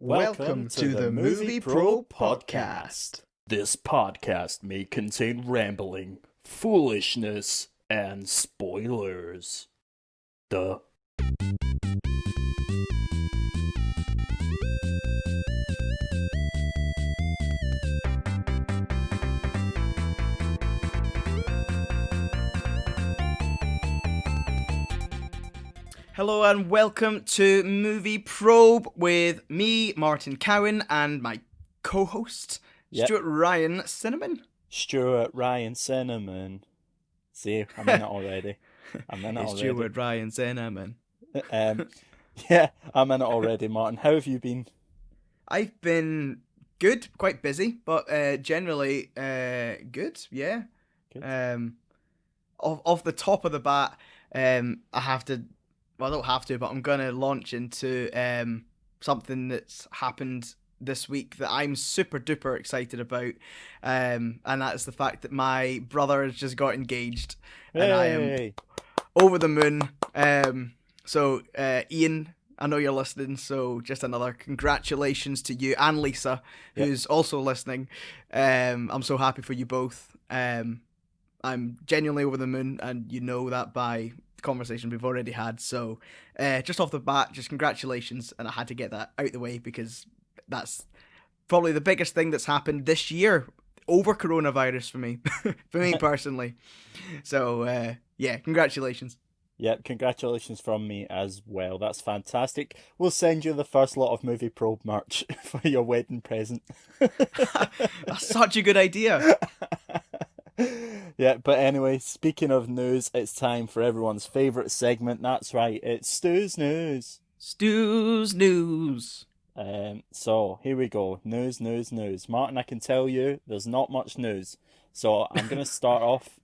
Welcome to the Movie Pro Podcast. This podcast may contain rambling, foolishness, and spoilers. Duh. Hello and welcome to Movie Probe with me, Martin Cowan, and my co-host, Stuart Ryan Cinnamon. Stuart Ryan Cinnamon. See, I'm in it already. Stuart Ryan Cinnamon. Yeah, I'm in it already, Martin. How have you been? I've been good, quite busy, but generally good, yeah. Good. Off the top of the bat, I have to... Well, I don't have to, but I'm going to launch into something that's happened this week that I'm super duper excited about. And that's the fact that my brother has just got engaged. Hey. And I am over the moon. So, Ian, I know you're listening, so just another congratulations to you and Lisa, who's also listening. I'm so happy for you both. I'm genuinely over the moon, and you know that by conversation we've already had. So just off the bat, just congratulations, and I had to get that out the way because that's probably the biggest thing that's happened this year over coronavirus for me for me personally. So yeah, congratulations. Yep, congratulations from me as well. That's fantastic. We'll send you the first lot of Movie Probe merch for your wedding present. That's such a good idea. Yeah, but anyway, speaking of news, it's time for everyone's favourite segment. That's right, it's Stu's News. Stu's News. So, here we go. News. Martin, I can tell you, there's not much news. So, I'm going to start off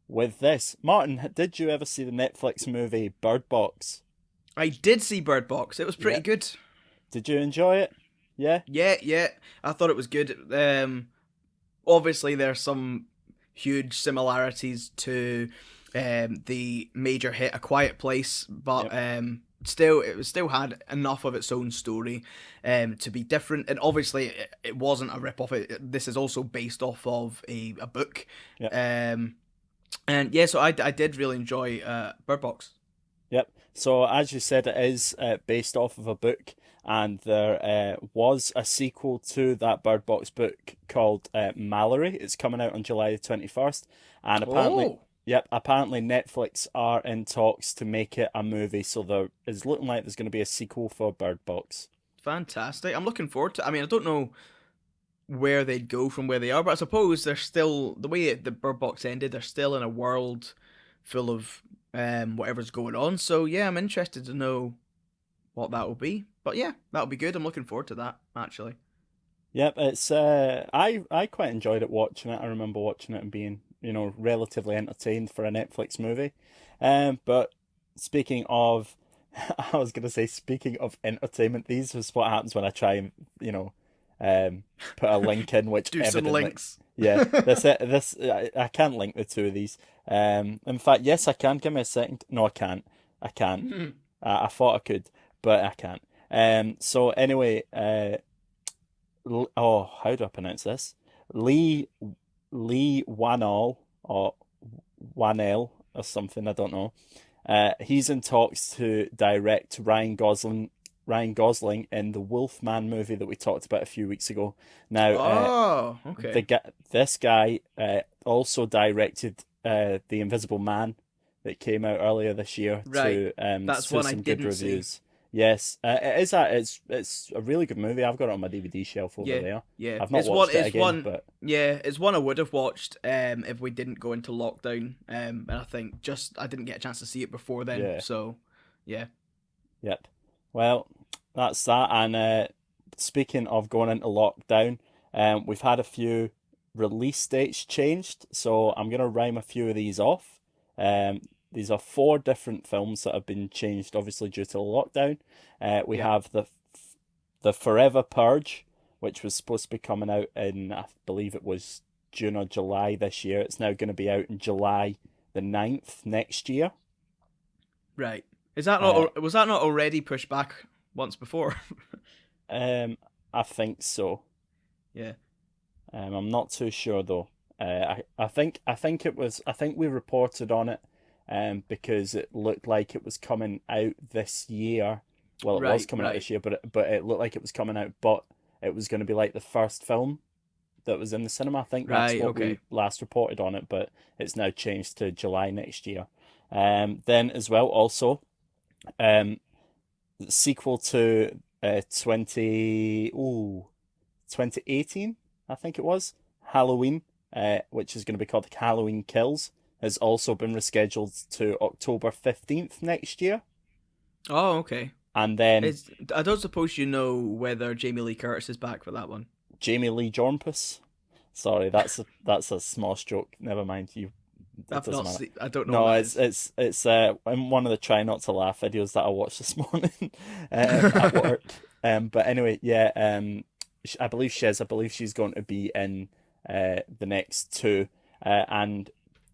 with this. Martin, did you ever see the Netflix movie Bird Box? I did see Bird Box. It was pretty good. Did you enjoy it? Yeah? Yeah. I thought it was good. Obviously, there's some huge similarities to the major hit A Quiet Place, but it still had enough of its own story to be different, and obviously it wasn't a rip-off. This is also based off of a book. And yeah, so I did really enjoy Bird Box. Yep. So as you said, it is based off of a book, and there was a sequel to that Bird Box book called Mallory. It's coming out on July the 21st, and apparently Netflix are in talks to make it a movie, so there is looking like there's going to be a sequel for Bird Box. Fantastic. I'm looking forward to it. I mean, I don't know where they'd go from where they are, but I suppose they're still, the way the Bird Box ended, they're still in a world full of whatever's going on. So yeah, I'm interested to know what that will be. But yeah, that'll be good. I'm looking forward to that, actually. Yep, it's I quite enjoyed it watching it. I remember watching it and being, relatively entertained for a Netflix movie. But speaking of, I was gonna say, speaking of entertainment, these is what happens when I try and put a link in, which do some links. Yeah, this I can't link the two of these. In fact, yes, I can. Give me a second. No, I can't. I can't. I thought I could, but I can't. So anyway, how do I pronounce this? Lee Whannell or Whannell or something, I don't know. He's in talks to direct Ryan Gosling in the Wolfman movie that we talked about a few weeks ago. Now, okay. This guy also directed The Invisible Man that came out earlier this year. Right. That's to one I some didn't good reviews. see. Yes, it's a really good movie. I've got it on my DVD shelf over there. Yeah, I've not watched it again, but yeah, it's one I would have watched if we didn't go into lockdown. And I think I didn't get a chance to see it before then. Yeah. So yeah. Yep. Well, that's that. And speaking of going into lockdown, we've had a few release dates changed, so I'm gonna rhyme a few of these off. These are 4 different films that have been changed, obviously due to the lockdown. We have the Forever Purge, which was supposed to be coming out in, I believe it was June or July this year. It's now going to be out in July the 9th next year. Right. Is that not was that not already pushed back once before? I think so. Yeah. I'm not too sure though. I think it was. I think we reported on it, because it looked like it was coming out this year. Well, it was Right, coming out right, this year, but it looked like it was coming out, but it was going to be like the first film that was in the cinema. I think that's right. what we Okay. last reported on it, but it's now changed to July next year. Then as well, also, um, sequel to 2018, I think it was, Halloween, which is going to be called Halloween Kills, has also been rescheduled to October 15th next year. Oh, okay. And then It's. I don't suppose you know whether Jamie Lee Curtis is back for that one. Jamie Lee Jormpus. Sorry, that's a small stroke. Never mind. It I've doesn't not matter. seen. I don't know what No, that it's is. it's it's in one of the try not to laugh videos that I watched this morning at work. But anyway, yeah. I believe she is. I believe she's going to be in the next two. And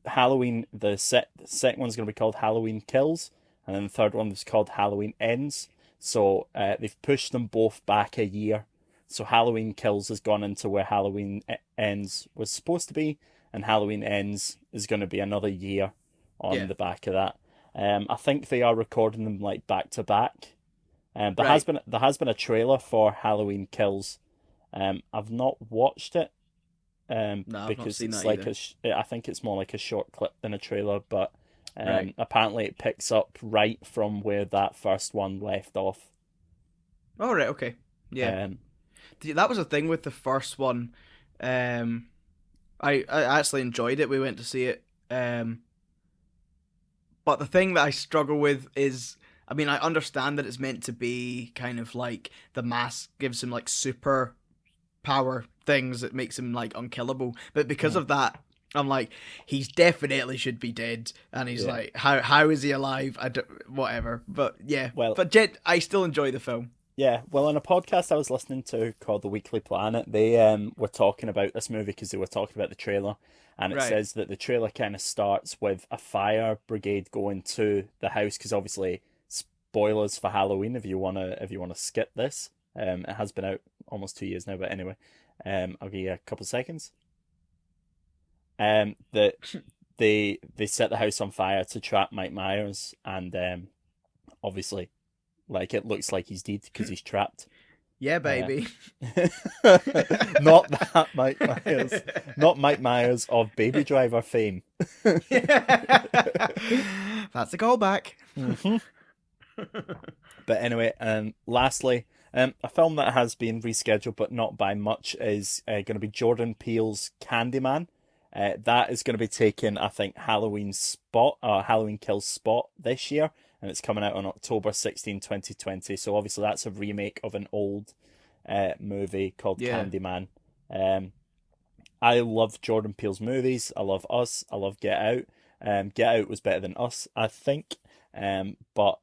Halloween, the second one's going to be called Halloween Kills, and then the third one is called Halloween Ends. So they've pushed them both back a year. So Halloween Kills has gone into where Halloween Ends was supposed to be, and Halloween Ends is going to be another year on Yeah. the back of that. I think they are recording them like back to back. Right. There has been a trailer for Halloween Kills. I've not watched it, No, I've not because seen it's that like either. I think it's more like a short clip than a trailer, but Right. apparently it picks up right from where that first one left off. All right. Okay. Yeah. Um, That was the thing with the first one. Um, I actually enjoyed it. We went to see it. But the thing that I struggle with is, I mean, I understand that it's meant to be kind of like the mask gives him like super power things that makes him like unkillable. But because mhm, of that, I'm like, he's definitely should be dead. And he's yeah. like, how is he alive? I don't, whatever. But yeah, Well, but Jet, I still enjoy the film. yeah, well, on a podcast I was listening to called The Weekly Planet, they were talking about this movie because they were talking about the trailer, and it Right. says that the trailer kind of starts with a fire brigade going to the house because obviously spoilers for Halloween if you wanna skip this. It has been out almost 2 years now, but anyway, I'll give you a couple seconds. That they set the house on fire to trap Mike Myers, and obviously, like it looks like he's dead because he's trapped. Yeah, Uh, baby. not that Mike Myers, not Mike Myers of Baby Driver fame. That's a callback. hmm But anyway, lastly, a film that has been rescheduled but not by much is going to be Jordan Peele's Candyman. That is going to be taking, I think, Halloween Kills spot this year, and it's coming out on October 16, 2020. So obviously that's a remake of an old movie called Yeah. Candyman. Um, I love Jordan Peele's movies. I love Us. I love Get Out. Get Out was better than Us, I think. But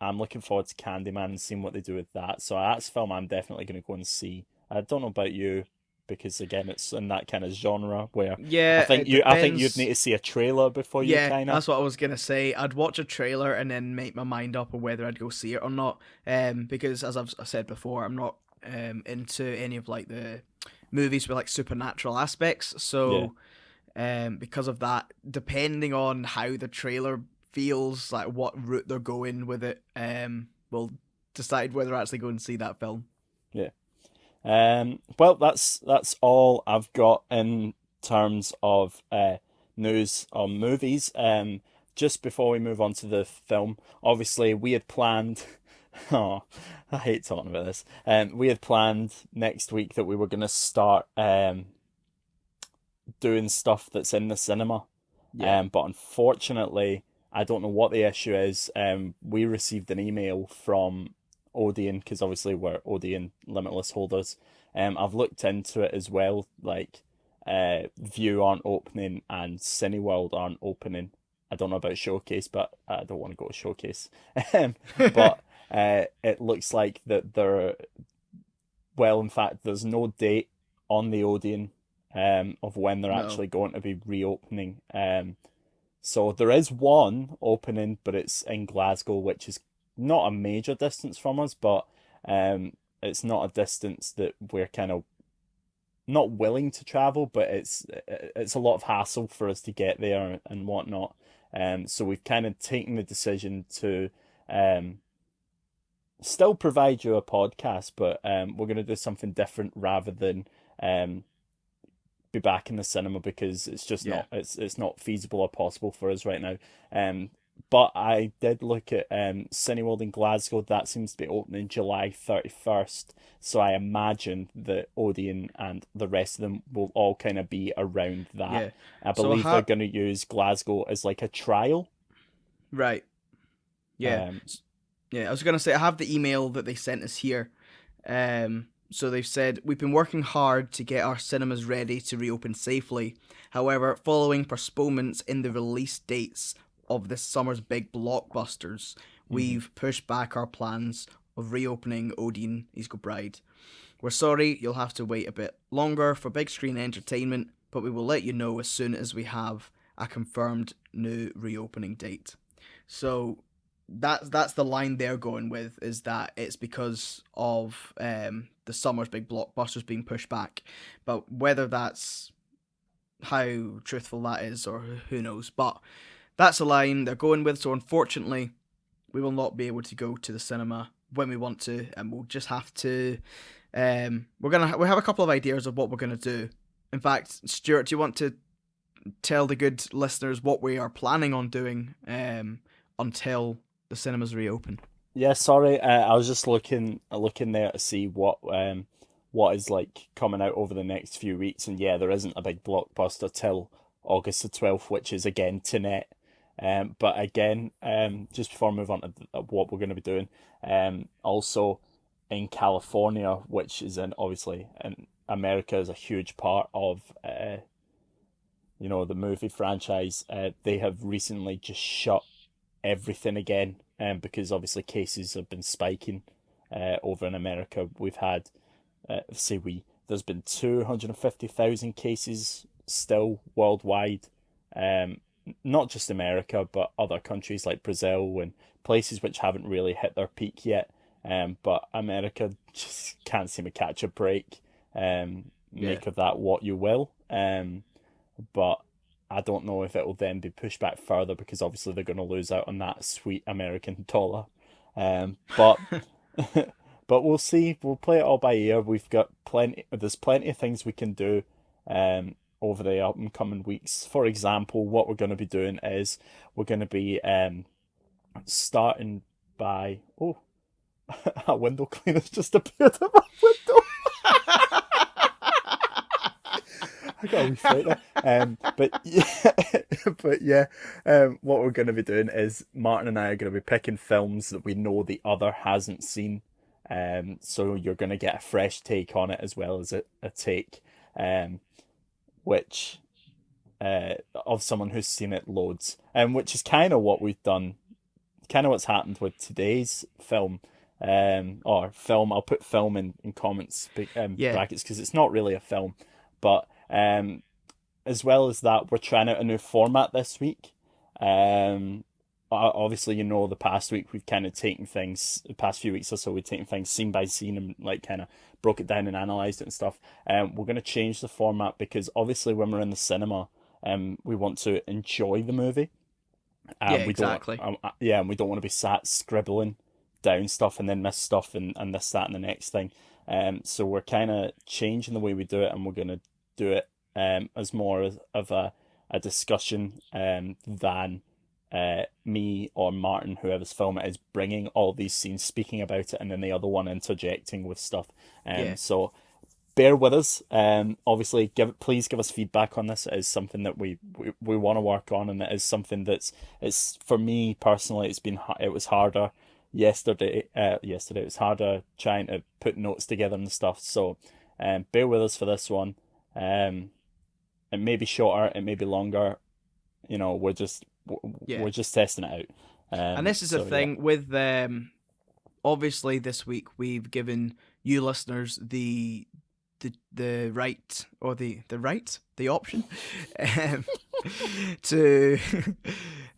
I'm looking forward to Candyman and seeing what they do with that. So that's a film I'm definitely going to go and see. I don't know about you, because again, it's in that kind of genre where Yeah, it I think you'd need depends. to see a trailer before you Yeah, kind of. that's what I was gonna say. I'd watch a trailer and then make my mind up on whether I'd go see it or not. Because as I've said before, I'm not into any of like the movies with like supernatural aspects. Yeah. So because of that, depending on how the trailer feels, like what route they're going with it, will decide whether I actually go and see that film. Yeah. Well, that's all I've got in terms of news on movies. Just before we move on to the film, obviously we had planned. Oh, I hate talking about this. We had planned next week that we were going to start doing stuff that's in the cinema. Yeah. But unfortunately, I don't know what the issue is. We received an email from Odeon because obviously we're Odeon Limitless holders. I've looked into it as well. Like, View aren't opening and Cineworld aren't opening. I don't know about Showcase, but I don't want to go to Showcase. But it looks like that well, in fact, there's no date on the Odeon of when they're No. actually going to be reopening. So there is one opening, but it's in Glasgow, which is not a major distance from us, but it's not a distance that we're kind of not willing to travel, but it's a lot of hassle for us to get there and whatnot. So we've kind of taken the decision to um still provide you a podcast, but we're gonna do something different rather than um be back in the cinema because it's just Yeah. not it's not feasible or possible for us right now. Um, but I did look at Cineworld in Glasgow. That seems to be opening July 31st. So I imagine that Odeon and the rest of them will all kind of be around that. Yeah. I So believe they're going to use Glasgow as like a trial. right. Yeah. Um, Yeah, I was gonna say I have the email that they sent us here. So they've said we've been working hard to get our cinemas ready to reopen safely. However, following postponements in the release dates of this summer's big blockbusters, mhm. we've pushed back our plans of reopening Odeon Eagle Bride. We're sorry you'll have to wait a bit longer for big screen entertainment, but we will let you know as soon as we have a confirmed new reopening date. So that's the line they're going with, is that it's because of the summer's big blockbusters being pushed back. But whether that's how truthful that is, or who knows, but that's a line they're going with. So unfortunately, we will not be able to go to the cinema when we want to, and we'll just have to. We have a couple of ideas of what we're gonna do. In fact, Stuart, do you want to tell the good listeners what we are planning on doing until the cinemas reopen? Yeah, sorry. I was just looking there to see what is like coming out over the next few weeks, and yeah, there isn't a big blockbuster till August the 12th, which is again Tenet. But again, just before I move on to what we're going to be doing, also in California, which is obviously in America, is a huge part of the movie franchise. They have recently just shut everything again, because obviously cases have been spiking over in America. We've had, there's been 250,000 cases still worldwide. Um, Not just America, but other countries like Brazil and places which haven't really hit their peak yet. But America just can't seem to catch a break. Yeah, Make of that what you will. But I don't know if it will then be pushed back further because obviously they're going to lose out on that sweet American dollar. But but we'll see. We'll play it all by ear. We've got plenty. There's plenty of things we can do over the upcoming weeks. For example, what we're going to be doing is we're going to be starting by a window cleaner's just appeared at my window. I got a wee fright there. But yeah, but yeah, what we're going to be doing is Martin and I are going to be picking films that we know the other hasn't seen. So you're going to get a fresh take on it as well as a take, which of someone who's seen it loads, and which is kind of what we've done, kind of what's happened with today's film. Or film, I'll put film in comments yeah, brackets because it's not really a film, but as well as that, we're trying out a new format this week. Obviously, the past week we've kind of taken things, the past few weeks or so, we've taken things scene by scene and like kind of broke it down and analysed it and stuff. We're going to change the format because obviously when we're in the cinema, we want to enjoy the movie. yeah, We don't, exactly. yeah, and we don't want to be sat scribbling down stuff and then miss stuff and this, that, and the next thing. So we're kind of changing the way we do it, and we're going to do it as more of a discussion than me or Martin, whoever's filming it, is bringing all these scenes, speaking about it, and then the other one interjecting with stuff. Yeah, So bear with us. Obviously, please give us feedback on this. It is something that we want to work on, and it is something it's for me personally. It was harder yesterday. Yesterday it was harder trying to put notes together and stuff. So, bear with us for this one. It may be shorter, it may be longer. yeah. We're just testing it out. And this is the So yeah. thing with obviously this week we've given you listeners the right, or the option um, to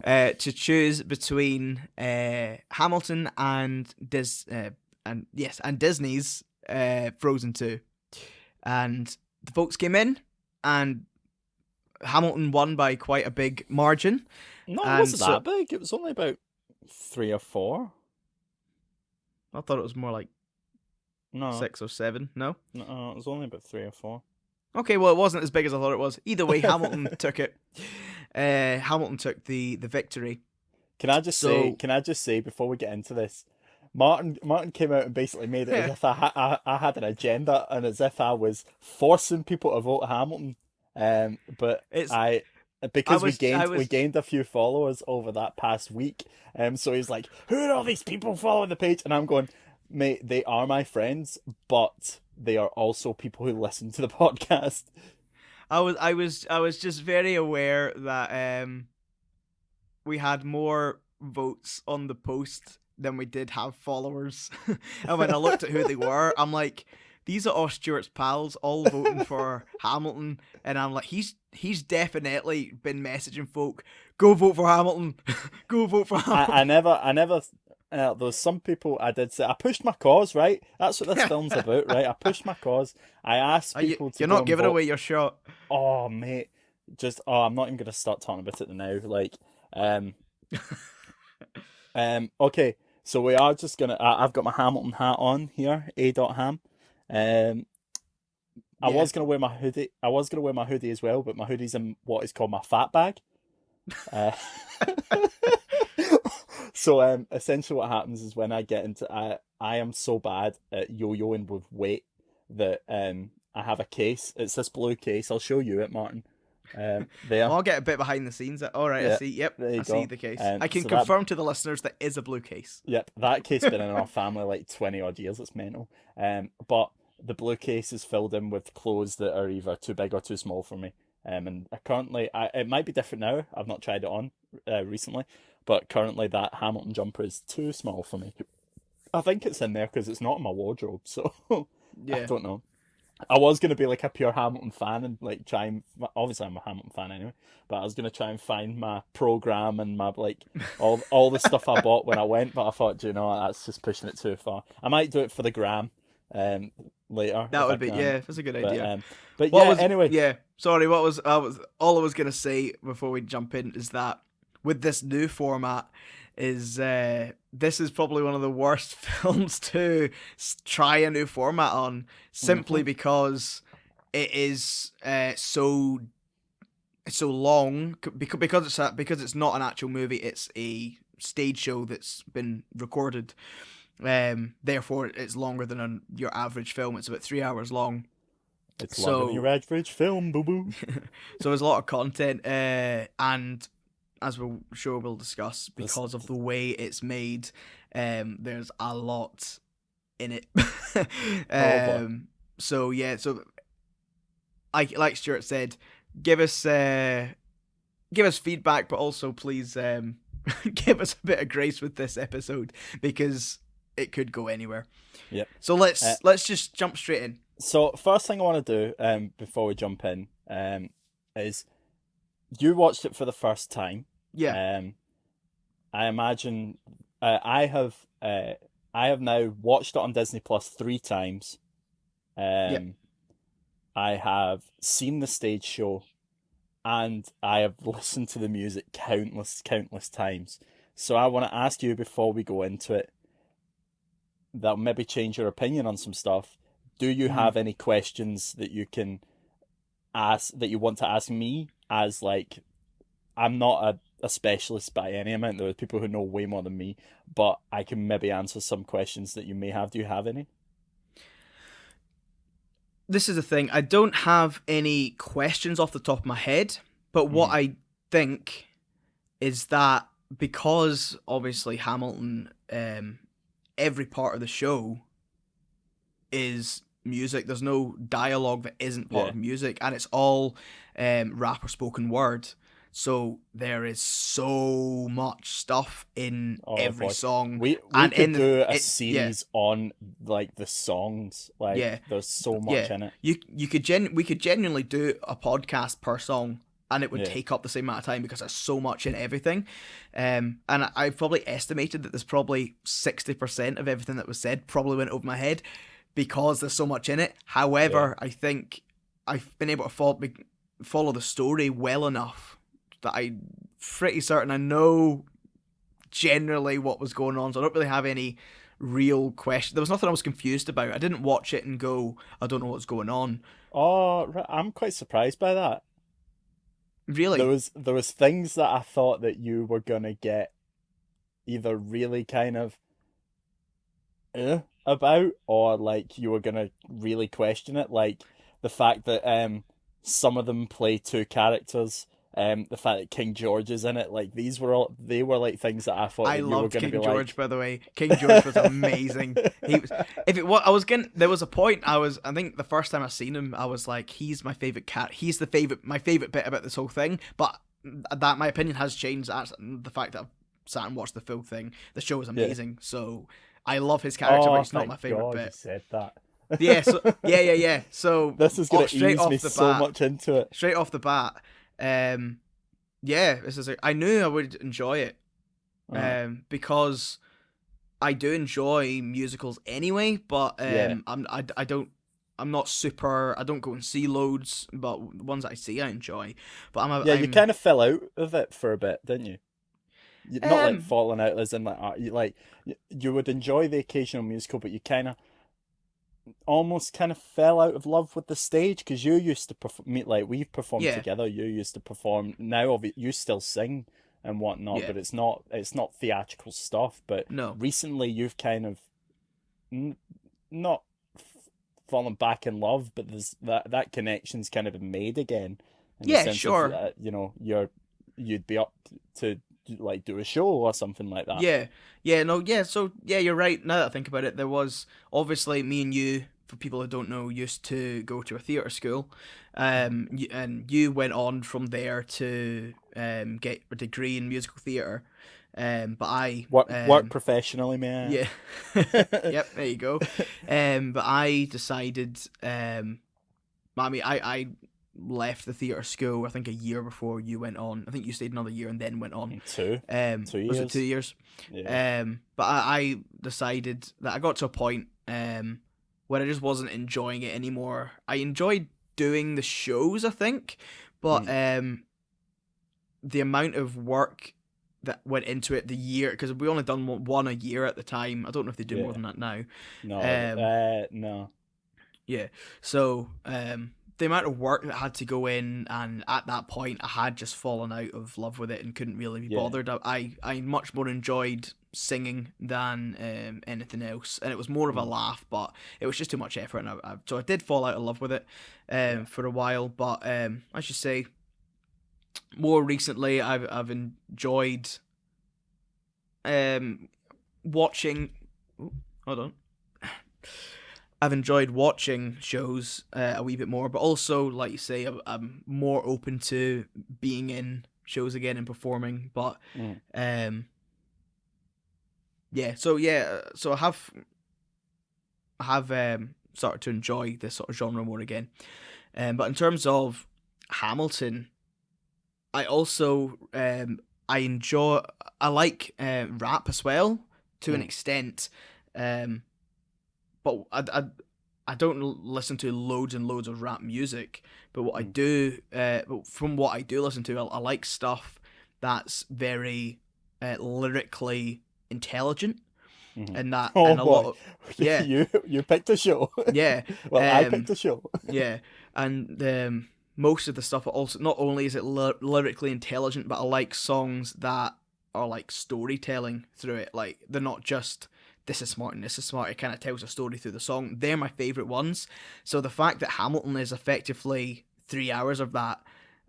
to choose between Hamilton and Disney's Frozen 2. And the votes came in, and Hamilton won by quite a big margin. No, it And wasn't so- that big. It was only about 3 or 4. I thought it was more like No, 6 or 7. No? no, it was only about 3 or 4. Okay, well, it wasn't as big as I thought it was. Either way, Hamilton took it. Hamilton took the victory. Can I just So- say before we get into this, Martin came out and basically made it as if I had an agenda and as if I was forcing people to vote Hamilton. But It's- because I was- we gained a few followers over that past week. So he's like, "Who are all these people following the page?" And I'm going, "Mate, they are my friends, but they are also people who listen to the podcast." I was just very aware that we had more votes on the post than we did have followers. And when I looked at who they were, I'm like, these are all Stuart's pals, all voting for Hamilton. And I'm like, he's definitely been messaging folk, go vote for Hamilton, go vote for Hamilton. I never. There's some people I did say I pushed my cause, right? That's what this film's about, right? I pushed my cause. I asked people to. You're go not and giving vote. away your shot. Oh, mate, I'm not even gonna start talking about it now. Like, okay, so we are just gonna. I've got my Hamilton hat on here, A.Ham. I Yeah. was gonna wear my hoodie. I was gonna wear my hoodie as well, but my hoodie's in what is called my fat bag. Uh, so essentially what happens is when I get into I am so bad at yo-yoing with weight that I have a case. It's this blue case. I'll show you it, Martin. There. Well, I'll get a bit behind the scenes. All right, I Yeah, see. Yep, there you I see go. the case. Um, I can so that- confirm to the listeners that is a blue case. Yep, that case has been in our family like 20 odd years. It's mental. But the blue case is filled in with clothes that are either too big or too small for me. And currently, it might be different now. I've not tried it on recently, but currently that Hamilton jumper is too small for me. I think it's in there because it's not in my wardrobe, so I Yeah. don't know. I was going to be like a pure Hamilton fan and like try and obviously I'm a Hamilton fan anyway, but I was going to try and find my program and my like all the stuff I bought when I went, but I thought, do you know what, that's just pushing it too far. I might do it for the gram later. That if would I be can. that's a good idea. But What yeah, was, anyway. Yeah, sorry. What was all I was gonna say before we jump in is that with this new format, is this is probably one of the worst films to try a new format on, simply because it is so long because it's not an actual movie. It's a stage show that's been recorded. Therefore, it's longer than your average film. It's about 3 hours long. It's longer than your average film, boo boo. So there's a lot of content, and as we'll discuss, because of the way it's made, there's a lot in it. boy. So yeah, so like Stuart said, give us feedback, but also please give us a bit of grace with this episode because it could go anywhere. Yep. So let's just jump straight in. So first thing I want to do before we jump in is you watched it for the first time. Yeah. I imagine I have now watched it on Disney Plus 3 times. I have seen the stage show, and I have listened to the music countless times. So I want to ask you before we go into it, that'll maybe change your opinion on some stuff. Do you have any questions that you can ask, that you want to ask me? As like, I'm not a specialist by any amount. There are people who know way more than me, but I can maybe answer some questions that you may have. Do you have any? This is the thing. I don't have any questions off the top of my head, but what I think is that because obviously Hamilton, every part of the show is music. There's no dialogue that isn't part of music, and it's all rap or spoken word. So there is so much stuff in every song. We and could do a series on like the songs. Like there's so much in it. We could genuinely do a podcast per song, and it would take up the same amount of time because there's so much in everything. And I've probably estimated that there's probably 60% of everything that was said probably went over my head. because there's so much in it. However, I think I've been able to follow the story well enough that I'm pretty certain I know generally what was going on, so I don't really have any real question. There was nothing I was confused about. I didn't watch it and go, I don't know what's going on. Oh, I'm quite surprised by that. Really? There was things that I thought that you were gonna get either really kind of about, or like you were gonna really question it, like the fact that some of them play two characters, the fact that King George is in it, like they were like things that I thought I that you were loved gonna be King George, like. by the way. King George was amazing. He was. If it was, I was gonna. There was a point. I think the first time I seen him, I was like, he's my favorite cat. He's my favorite bit about this whole thing. But that my opinion has changed. The fact that I've sat and watched the full thing. The show is Yeah. amazing. So I love his character, but Oh, it's not my thank favorite God you bit. said that. Yeah. So yeah. So This is gonna straight ease me off the so bat, much into it. straight off the bat. Yeah. This is. I knew I would enjoy it. Uh, Because I do enjoy musicals anyway, but yeah. I don't. I'm not super. I don't go and see loads, but the ones that I see, I enjoy. But Yeah, you I'm kind of fell out of it for a bit, didn't you? Not like um falling out as in like you would enjoy the occasional musical, but you kind of almost kind of fell out of love with the stage because you used to perform. Like we've performed yeah together. You used to perform. Now you still sing and whatnot, yeah but it's not theatrical stuff. But no recently you've kind of not fallen back in love, but there's that connection's kind of been made again in the yeah sense of sure you'd be up to like do a show or something like that. yeah no yeah so yeah you're right. Now that I think about it, there was obviously me and you. For people who don't know, used to go to a theatre school, and you went on from there to get a degree in musical theatre, but I Work professionally, man. yeah. Yep, there you go. But I decided, I left the theatre school, I think a year before you went on. I think you stayed another year and then went on. Two, Was it 2 2 years. years? Yeah. But I decided that I got to a point, where I just wasn't enjoying it anymore. I enjoyed doing the shows, I think, but, Mm. the amount of work that went into it the year, because we only done one a year at the time. I don't know if they do more Yeah. than that now. No. Um, No. yeah. So the amount of work that had to go in, and at that point, I had just fallen out of love with it and couldn't really be Yeah. bothered. I much more enjoyed singing than anything else, and it was more of a Mm. laugh, but it was just too much effort, and so I did fall out of love with it Yeah. for a while. But I should say, more recently, I've enjoyed watching. Oh, hold on. I've enjoyed watching shows a wee bit more, but also, like you say, I'm more open to being in shows again and performing. But Mm. so I have started to enjoy this sort of genre more again. But in terms of Hamilton, I also I like rap as well to an Mm. extent, but I don't listen to loads and loads of rap music. But what I Mm. do, but from what I do listen to, I like stuff that's very lyrically intelligent, Mhm. and that Oh and a lot boy, of yeah you picked a show. yeah Well, I um picked a show. yeah, and most of the stuff also, not only is it lyrically intelligent, but I like songs that are like storytelling through it. Like they're not just this is smart and this is smart. It kind of tells a story through the song. They're my favorite ones. So the fact that Hamilton is effectively 3 hours of that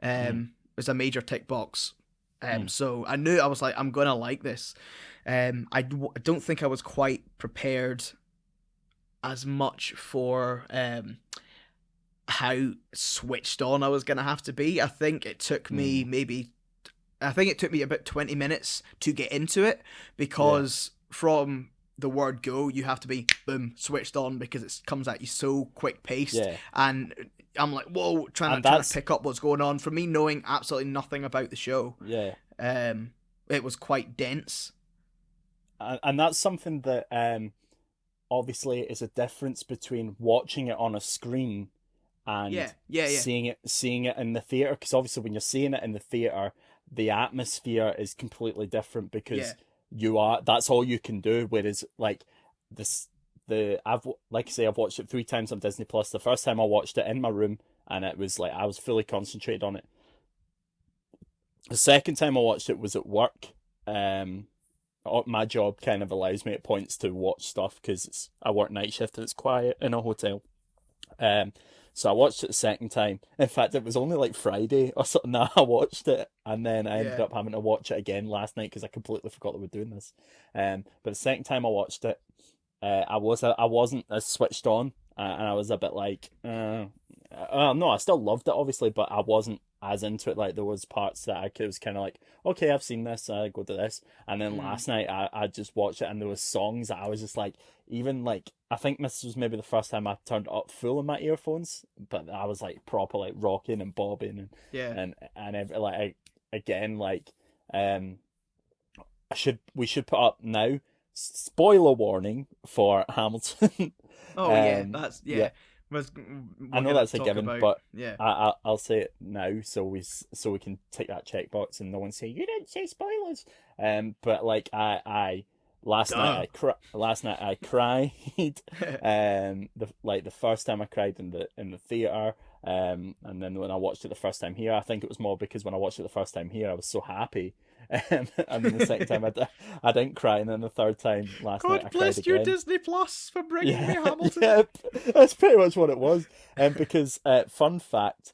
Mm. is a major tick box. Mm. So I knew I was like, I'm gonna like this. I don't think I was quite prepared as much for how switched on I was gonna have to be. I think it took me Mm. about 20 minutes to get into it, Yeah. because from the word go you have to be boom switched on, because it comes at you so quick paced, Yeah. and I'm like, whoa, trying And to that's pick up what's going on. For me, knowing absolutely nothing about the show, yeah. it was quite dense. And that's something that obviously is a difference between watching it on a screen Yeah, and yeah, yeah, seeing it in the theater. Because obviously, when you're seeing it in the theater, the atmosphere is completely different yeah. because that's all you can do. Whereas, like this, I've like I say, I've watched it 3 times on Disney Plus. The first time I watched it in my room, and it was like I was fully concentrated on it. The second time I watched it was at work. Um, my job kind of allows me at points to watch stuff because I work night shift and it's quiet in a hotel. Um, so I watched it the second time. In fact, it was only like Friday or something that I watched it, and then I ended Yeah. up having to watch it again last night because I completely forgot that we were doing this. But the second time I watched it, I wasn't as switched on, and I was a bit like, no, I still loved it obviously, but I wasn't as into it. Like there was parts that was kind of like, okay, I've seen this, I go to this, and then Mm. last night I just watched it, and there was songs that I was just like, even like I think this was maybe the first time I turned it up full in my earphones, but I was like proper like rocking and bobbing Yeah. again like um we should put up now spoiler warning for Hamilton. Oh yeah, Yeah, I we're know gonna that's a talk given, about, but yeah. I'll say it now so we can tick that checkbox and no one say you didn't say spoilers. But like I Duh. last night I cried. The first time I cried in the theater. And then when I watched it the first time here, I think it was more because when I watched it the first time here, I was so happy. And then the second time I didn't cry, and then the third time last night I God cried bless you, again. Disney Plus, for bringing me Yeah, Hamilton. yeah, that's pretty much what it was. Because fun fact,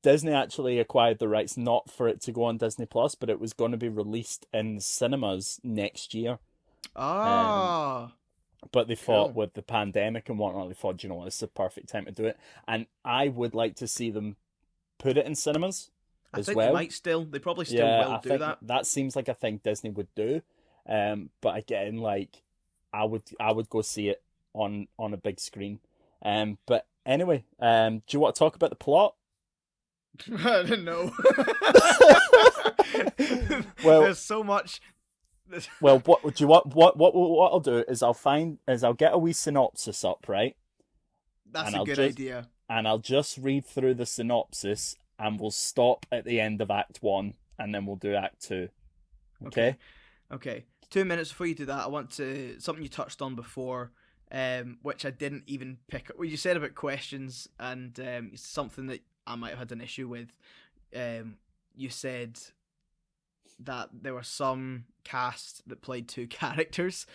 Disney actually acquired the rights not for it to go on Disney Plus, but it was going to be released in cinemas next year. Um, Ah, but they thought cool. with the pandemic and whatnot, they thought, you know what, this is the perfect time to do it. And I would like to see them put it in cinemas I as think they well. might still. They probably still Yeah, will I do think that. that seems like a thing Disney would do. But again, like I would go see it on a big screen. But anyway, do you want to talk about the plot? I don't know. Well, There's so much. well, what do you want? What I'll do is I'll get a wee synopsis up, right? That's And a I'll good just idea. read through the synopsis, and we'll stop at the end of Act One, and then we'll do Act Two. Okay. Okay? Okay. 2 minutes before you do that, I want to something you touched on before, which I didn't even pick up. Well, you said about questions and something that I might have had an issue with. You said that there were some cast that played two characters.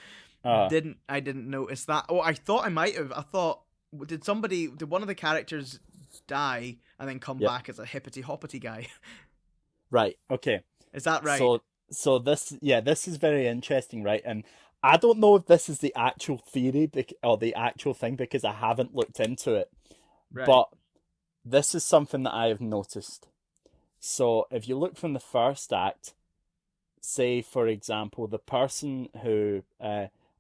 Uh, I didn't notice that. Oh, I thought I might have. I thought did one of the characters die and then come yep. back as a hippity hoppity guy? Right. Okay. Is that right? So this is very interesting, right? And I don't know if this is the actual theory or the actual thing because I haven't looked into it. Right. But this is something that I have noticed. So if you look from the first act, say for example, the person who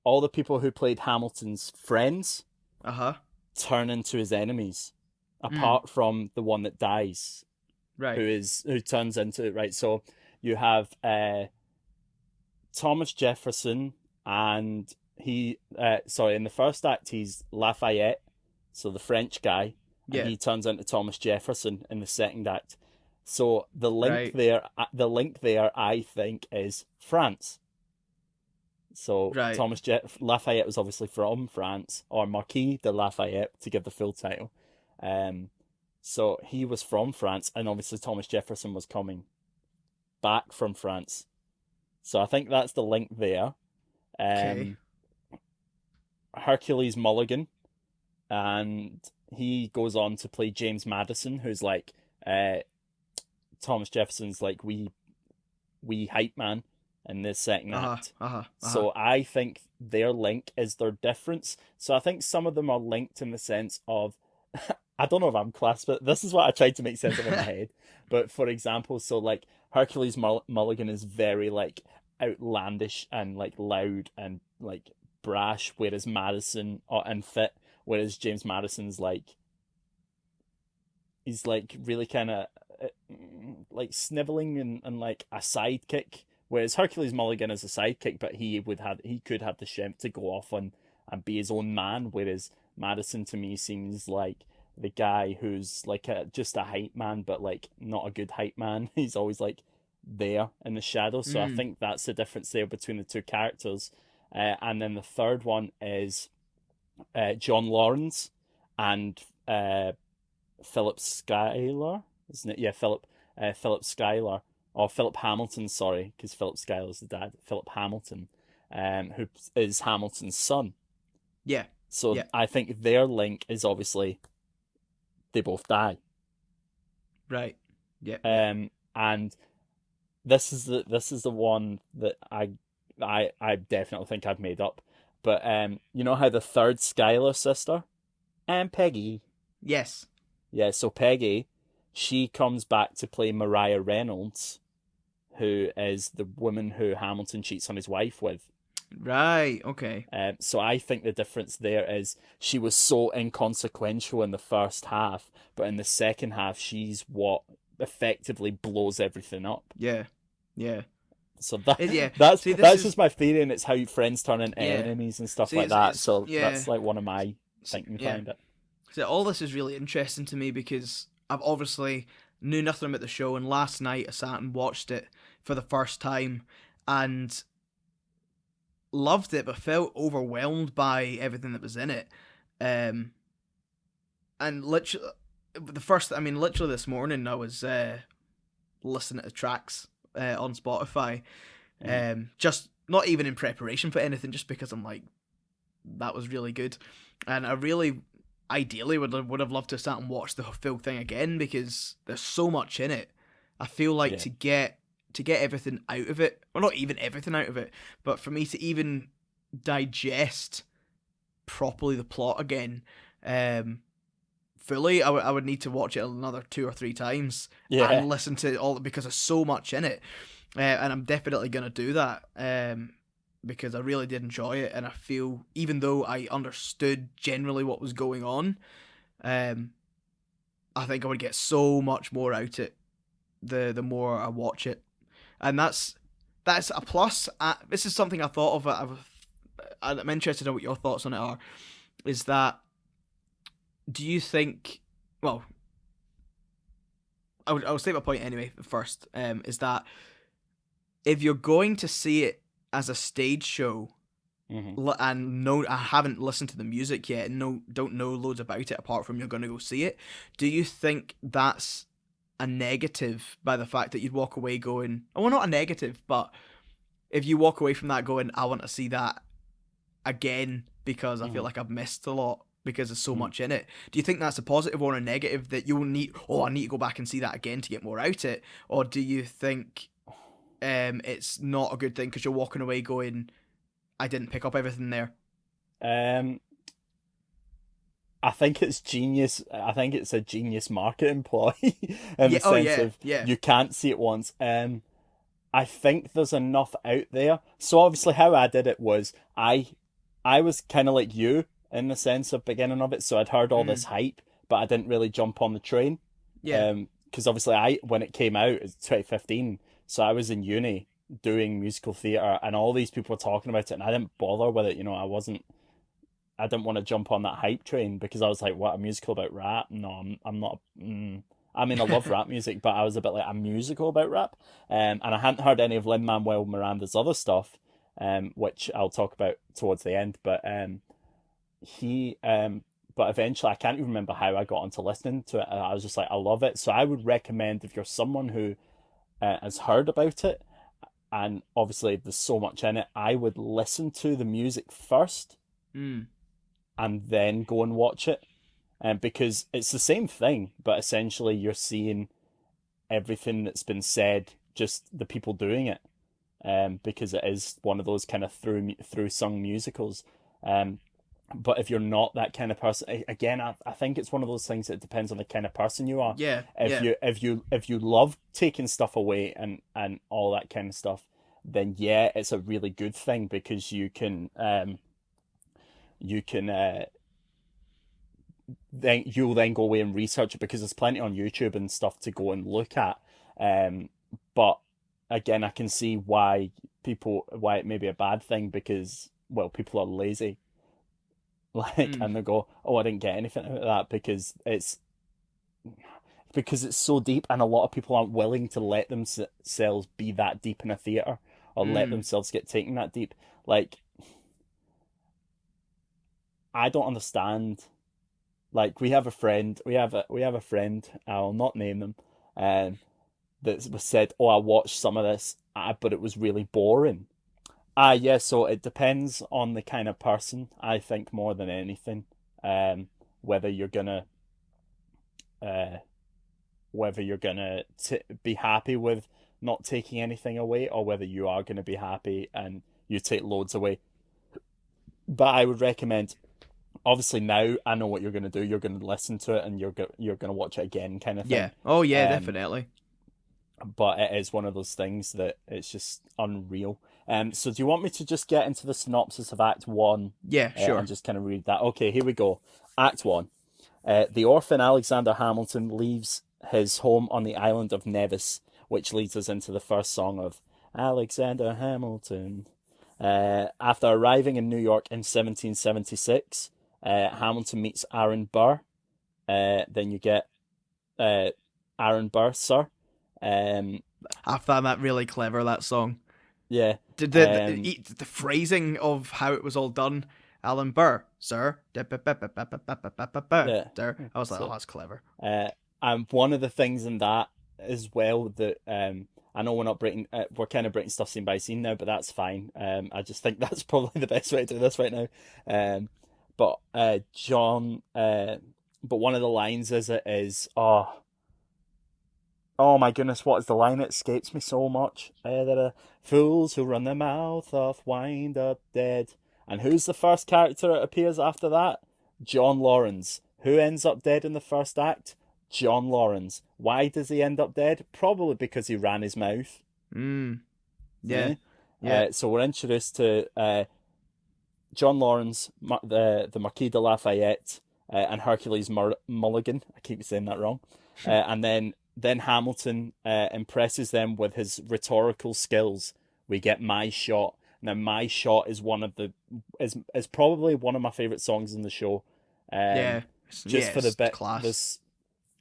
all the people who played Hamilton's friends Uh-huh. turn into his enemies, Mm. apart from the one that dies, Right. who turns into right. So you have Thomas Jefferson, and in the first act he's Lafayette, so the French guy, and Yeah. he turns into Thomas Jefferson in the second act. So Right. the link there, I think, is France. So Right. Lafayette was obviously from France, or Marquis de Lafayette to give the full title. Um, so he was from France, and obviously Thomas Jefferson was coming back from France. So I think that's the link there. Okay. Um, Hercules Mulligan, and he goes on to play James Madison, who's like Thomas Jefferson's like wee hype man in the second Uh-huh. act. Uh-huh. Uh-huh. So I think their link is their difference. So I think some of them are linked in the sense of I don't know if I'm classed, but this is what I tried to make sense of in my head. But for example, so like Hercules Mulligan is very like outlandish and like loud and like brash, whereas Madison and fit, whereas James Madison's like he's like really kind of like sniveling and like a sidekick, whereas Hercules Mulligan is a sidekick, but he could have the strength to go off and be his own man. Whereas Madison to me seems like the guy who's like just a hype man, but like not a good hype man. He's always like there in the shadows. So I Mm. think that's the difference there between the two characters. And then the third one is John Lawrence and Philip Schuyler, isn't it? Yeah, Philip Schuyler, or Philip Hamilton, sorry, because Philip Schuyler's the dad. Philip Hamilton, who is Hamilton's son. Yeah. So Yeah. I think their link is obviously they both die. Right. Yeah. Yeah. And this is the one that I definitely think I've made up. But you know how the third Schuyler sister and Peggy, Yes. yeah, so Peggy, she comes back to play Mariah Reynolds, who is the woman who Hamilton cheats on his wife with. Right. Okay. So I think the difference there is she was so inconsequential in the first half, but in the second half, she's what effectively blows everything up. Yeah. Yeah. So that Yeah. that's See, this that's is just my theory, and it's how friends turn into yeah. enemies and stuff See, like that. it's So yeah. that's like one of my thinking Yeah. behind it. So all this is really interesting to me because I've obviously knew nothing about the show, and last night I sat and watched it for the first time and loved it, but felt overwhelmed by everything that was in it. Um, and literally, literally this morning I was listening to tracks on Spotify, Mhm. just not even in preparation for anything, just because I'm like, that was really good, and I really ideally would have loved to sat and watch the full thing again because there's so much in it. I feel like Yeah. to get everything out of it, or not even everything out of it, but for me to even digest properly the plot again, fully, I would need to watch it another 2 or 3 times Yeah. and listen to all because there's so much in it, and I'm definitely gonna do that. Because I really did enjoy it, and I feel even though I understood generally what was going on, um, I think I would get so much more out it the more I watch it, and that's a plus. This is something I thought of. I'm interested in what your thoughts on it are. Is that do you think? Well, I would state my point anyway. First, is that if you're going to see it as a stage show, Hmm. and no, I haven't listened to the music yet, and don't know loads about it apart from you're going to go see it. Do you think that's a negative by the fact that you'd walk away going, oh, well, not a negative, but if you walk away from that going, I want to see that again because I feel Hmm. like I've missed a lot because there's so Hmm. much in it. Do you think that's a positive or a negative that you'll need? Oh, I need to go back and see that again to get more out it, or do you think it's not a good thing because you're walking away going, I didn't pick up everything there? Um, I think it's genius. I think it's a genius marketing ploy in Yeah. the Oh sense yeah. of Yeah. you can't see it once. I think there's enough out there. So obviously, how I did it was I was kind of like you in the sense of beginning of it. So I'd heard all this Mm. hype, but I didn't really jump on the train. Yeah. Because obviously I when it came out, it's 2015, so I was in uni doing musical theatre, and all these people were talking about it, and I didn't bother with it. I didn't want to jump on that hype train because I was like, what, a musical about rap? No, I'm not. I mean, I love rap music, but I was a bit like a musical about rap. And I hadn't heard any of Lin-Manuel Miranda's other stuff, which I'll talk about towards the end. He, but eventually, I can't even remember how I got onto listening to it. I was just like, I love it. So I would recommend if you're someone who has heard about it, and obviously there's so much in it, I would listen to the music first Mm. and then go and watch it. Because it's the same thing, but essentially you're seeing everything that's been said, just the people doing it. Because it is one of those kind of through sung musicals. But if you're not that kind of person, again, I think it's one of those things that depends on the kind of person you are. Yeah. If Yeah. you love taking stuff away and all that kind of stuff, then yeah, it's a really good thing because you can then you'll then go away and research it because there's plenty on YouTube and stuff to go and look at. But again, I can see why it may be a bad thing because, well, people are lazy. Like, Mm. and they go, "Oh, I didn't get anything out of that because it's so deep, and a lot of people aren't willing to let themselves be that deep in a theater or let Mm. themselves get taken that deep. Like, I don't understand. Like, we have a friend. I'll not name them. Um, that was said, "Oh, I watched some of this, but it was really boring." Yeah. So it depends on the kind of person. I think more than anything, um, whether you're gonna uh whether you're gonna be happy with not taking anything away, or whether you are gonna be happy and you take loads away. But I would recommend. Obviously, now I know what you're gonna do. You're gonna listen to it and you're gonna watch it again, kind of Yeah. thing. Oh yeah, Um, definitely. but it is one of those things that it's just unreal. So do you want me to just get into the synopsis of Act One, Yeah, and sure. just kind of read that? Okay, here we go. Act One. The orphan Alexander Hamilton leaves his home on the island of Nevis, which leads us into the first song of Alexander Hamilton. After arriving in New York in 1776, Hamilton meets Aaron Burr. Then you get uh, Aaron Burr, sir. Um, I found that really clever, that song. yeah. Um, The phrasing of how it was all done. Alan Burr, sir. Sir. yeah. I was like, oh, So, that's clever. uh, and one of the things in that as well that I know we're kind of breaking stuff scene by scene now, but that's fine. I just think that's probably the best way to do this right now. Um, but John, but one of the lines is oh my goodness, what is the line? It escapes me so much. There are fools who run their mouth off wind up dead. And who's the first character that appears after that? John Lawrence. Who ends up dead in the first act? John Lawrence. Why does he end up dead? Probably because he ran his mouth. Mm, yeah, Yeah. yeah. So we're introduced to John Lawrence, the Marquis de Lafayette, and Hercules Mulligan. I keep saying that wrong. And then Hamilton impresses them with his rhetorical skills. We get My Shot. Now, My Shot is is probably one of my favorite songs in the show. Yeah. Um, Yeah, just for the it's bit, class.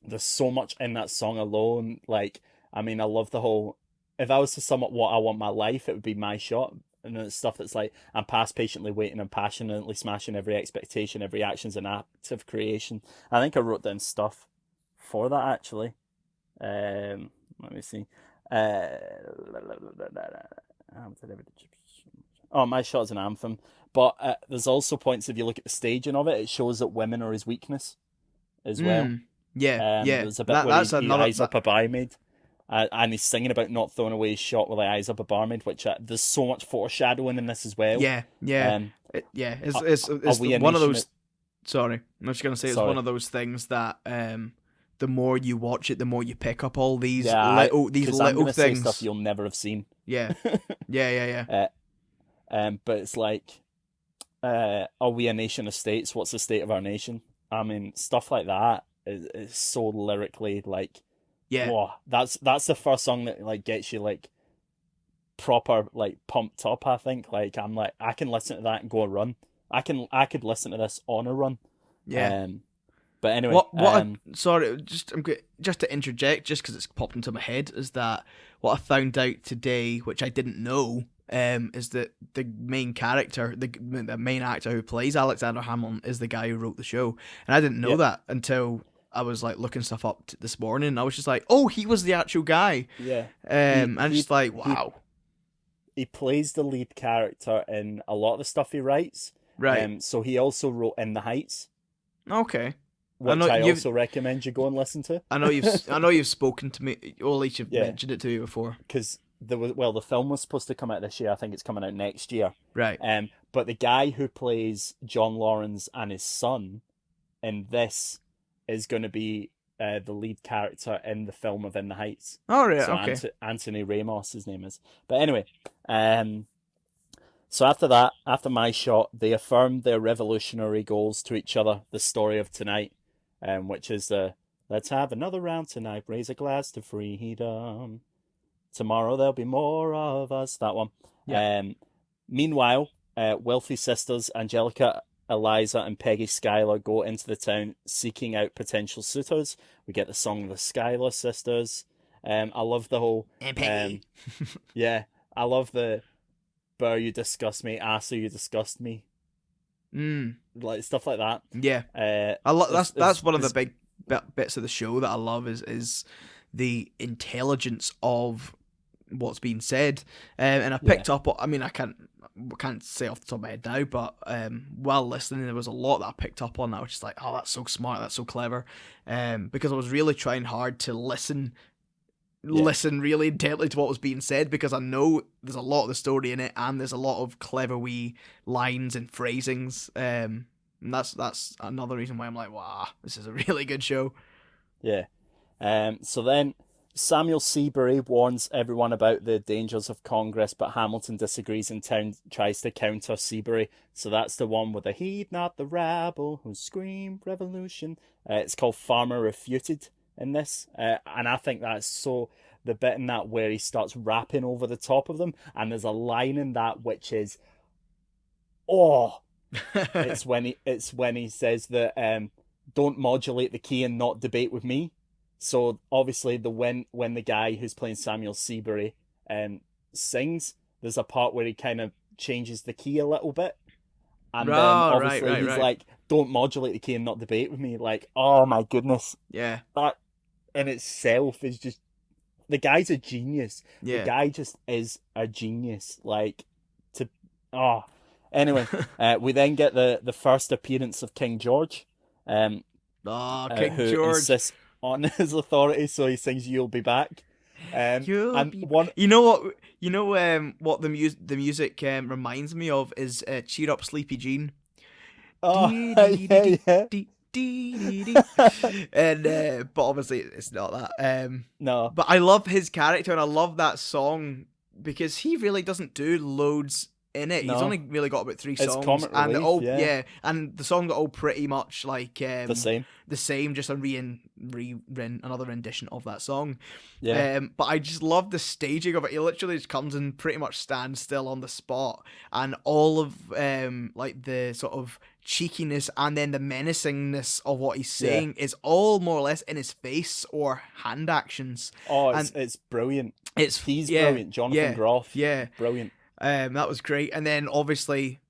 there's so much in that song alone. Like, I mean, I love the whole. If I was to sum up what I want my life, it would be My Shot. And then it's stuff that's like, I'm past patiently waiting and passionately smashing every expectation, every action's an act of creation. I think I wrote down stuff for that actually. Let me see. Uh, oh, My Shot's an anthem. But there's also points, if you look at the staging of it, it shows that women are his weakness as well. Mm, yeah, yeah. There's a bit That where that's he another eyes up a barmaid, and he's singing about not throwing away his shot while he eyes up a barmaid, which there's so much foreshadowing in this as well. yeah, yeah. Um, Yeah, are, are it's we a one of nation? those. Sorry, I'm just gonna say it's one Sorry, of those things that the more you watch it, the more you pick up all yeah, these because I'm little gonna say stuff things. you'll never have seen. Yeah, yeah, yeah, yeah, uh, but it's like, are we a nation of states? What's the state of our nation? I mean, stuff like that is so lyrically like, yeah, whoa, that's the first song that like gets you like proper like pumped up. I think like I'm like I can listen to that and go a run. I could listen to this on a run. yeah. Um, but anyway, Sorry, just to interject, just because it's popped into my head, is that what I found out today, which I didn't know, is that the main character, the main actor who plays Alexander Hamilton, is the guy who wrote the show, and I didn't know yeah, that until I was like looking stuff up this morning. And I was just like, oh, he was the actual guy, yeah. and I'm just like, He wow, he plays the lead character in a lot of the stuff he writes. right, So he also wrote In the Heights, okay. I which know I you've, also recommend you go and listen to. I know you've spoken to me, or at least you've Yeah, mentioned it to me before, because the film was supposed to come out this year. I think it's coming out next year. right? But the guy who plays John Lawrence and his son in this is going to be the lead character in the film of In the Heights. All right, So okay. Anthony Ramos, his name is. But anyway, um, so after that, after My Shot, they affirmed their revolutionary goals to each other. The story of tonight, which is let's have another round tonight. Raise a glass to freedom. Tomorrow there'll be more of us. That one. Yeah. Meanwhile, wealthy sisters Angelica Eliza and Peggy Schuyler go into the town seeking out potential suitors. We get the song of the Schuyler sisters. I love the whole, And um, Peggy. yeah, I love the Burr, you disgust me, Asser, you disgust me, Mm, like stuff like that. yeah. That's one of the big bits of the show that I love is the intelligence of what's being said, and I Yeah, picked up. I mean, I can't say off the top of my head now, but while listening, there was a lot that I picked up on that I was just like, oh, that's so smart, that's so clever, because I was really trying hard to yeah, listen really intently to what was being said, because I know there's a lot of the story in it, and there's a lot of clever wee lines and phrasings. And that's another reason why I'm like, wow, this is a really good show. yeah. So then Samuel Seabury warns everyone about the dangers of Congress, but Hamilton disagrees and tries to counter Seabury. So that's the one with the "Heed not the rabble who scream revolution." It's called Farmer Refuted in this, and I think that's so the bit in that where he starts rapping over the top of them, and there's a line in that which is, oh, it's when he says that don't modulate the key and not debate with me. So obviously when the guy who's playing Samuel Seabury sings, there's a part where he kind of changes the key a little bit. And then Oh, right, obviously right, he's right. like, don't modulate the key and not debate with me. Like, oh my goodness. Yeah, That in itself is just the guy's a genius. The yeah. guy just is a genius. Like to oh anyway, we then get the first appearance of King George, um, Oh, King who George. insists on his authority, so he sings "You'll Be Back." You'll And be. one You know what? You know what the music reminds me of is "Cheer Up, Sleepy Jean." oh Dee dee dee yeah, dee yeah. dee dee dee. And but obviously it's not that. No, But I love his character, and I love that song because he really doesn't do loads in it. He's only no, really got about three it's songs, comic and they're relief. all, Yeah, yeah, and the songs are all pretty much like the same. the same, just a another rendition of that song. Yeah, But I just love the staging of it. He literally just comes and pretty much stands still on the spot, and all of like the sort of cheekiness and then the menacingness of what he's yeah. saying is all more or less in his face or hand actions, Oh, it's and it's brilliant. it's He's yeah, brilliant. Jonathan yeah, Groff, yeah. brilliant. That was great, and then obviously.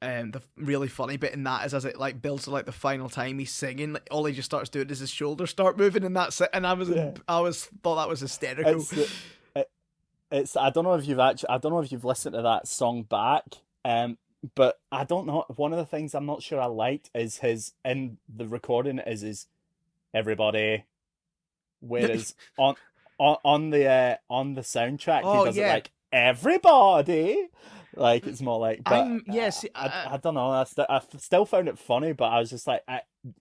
The really funny bit in that is as it like builds to like the final time he's singing, like, all he just starts doing is his shoulders start moving, and that's it. And Yeah, I was thought that was hysterical. it's the it, it's I don't know if you've actually I don't know if you've listened to that song back. But I don't know. One of the things I'm not sure I liked is his in the recording is his everybody, whereas on the soundtrack he Oh does it yeah, like everybody, like it's more like. But I'm yes. I don't know. I still found it funny, but I was just like I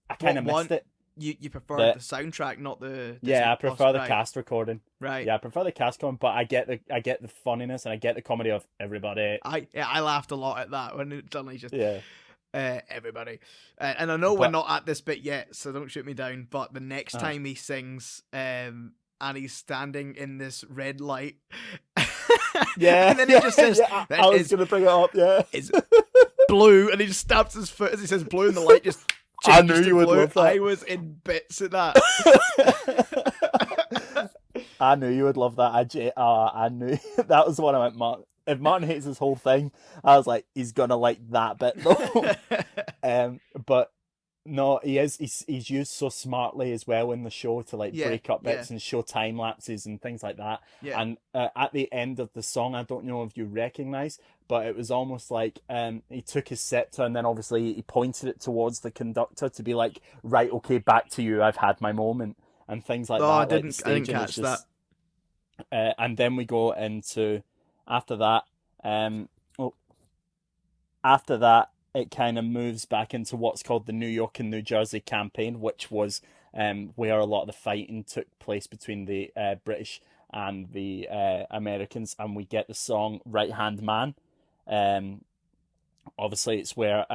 kind What of missed one it. you preferred The the soundtrack, not the Yeah, Disney I Plus, prefer the right? cast recording. Right. Yeah, I prefer the cast recording, but I get the funniness and I get the comedy of everybody. I laughed a lot at that when it suddenly just Yeah, everybody. And I know we're but not at this bit yet, so don't shoot me down. But the next uh, time he sings, and he's standing in this red light, yeah, and then he yeah, just says, yeah. I was gonna bring it up. Yeah, "Is blue," and he just stabs his foot as he says "blue," and the light just I knew changes to you would blue. love I that. was in bits at that. I knew you would love that. I knew that was one I went. If Martin hates this whole thing, I was like, he's gonna like that bit though. But no, he's used so smartly as well in the show to like Yeah, break up yeah, bits and show time lapses and things like that. yeah. And at the end of the song, I don't know if you recognize, but it was almost like he took his scepter and then obviously he pointed it towards the conductor to be like, right, okay, back to you. I've had my moment and things like Oh, that. Like the I didn't staging is catch that. just and then we go into after that. Well, after that, it kind of moves back into what's called the New York and New Jersey campaign, which was where a lot of the fighting took place between the British and the Americans, and we get the song "Right Hand Man." Um, Obviously, it's where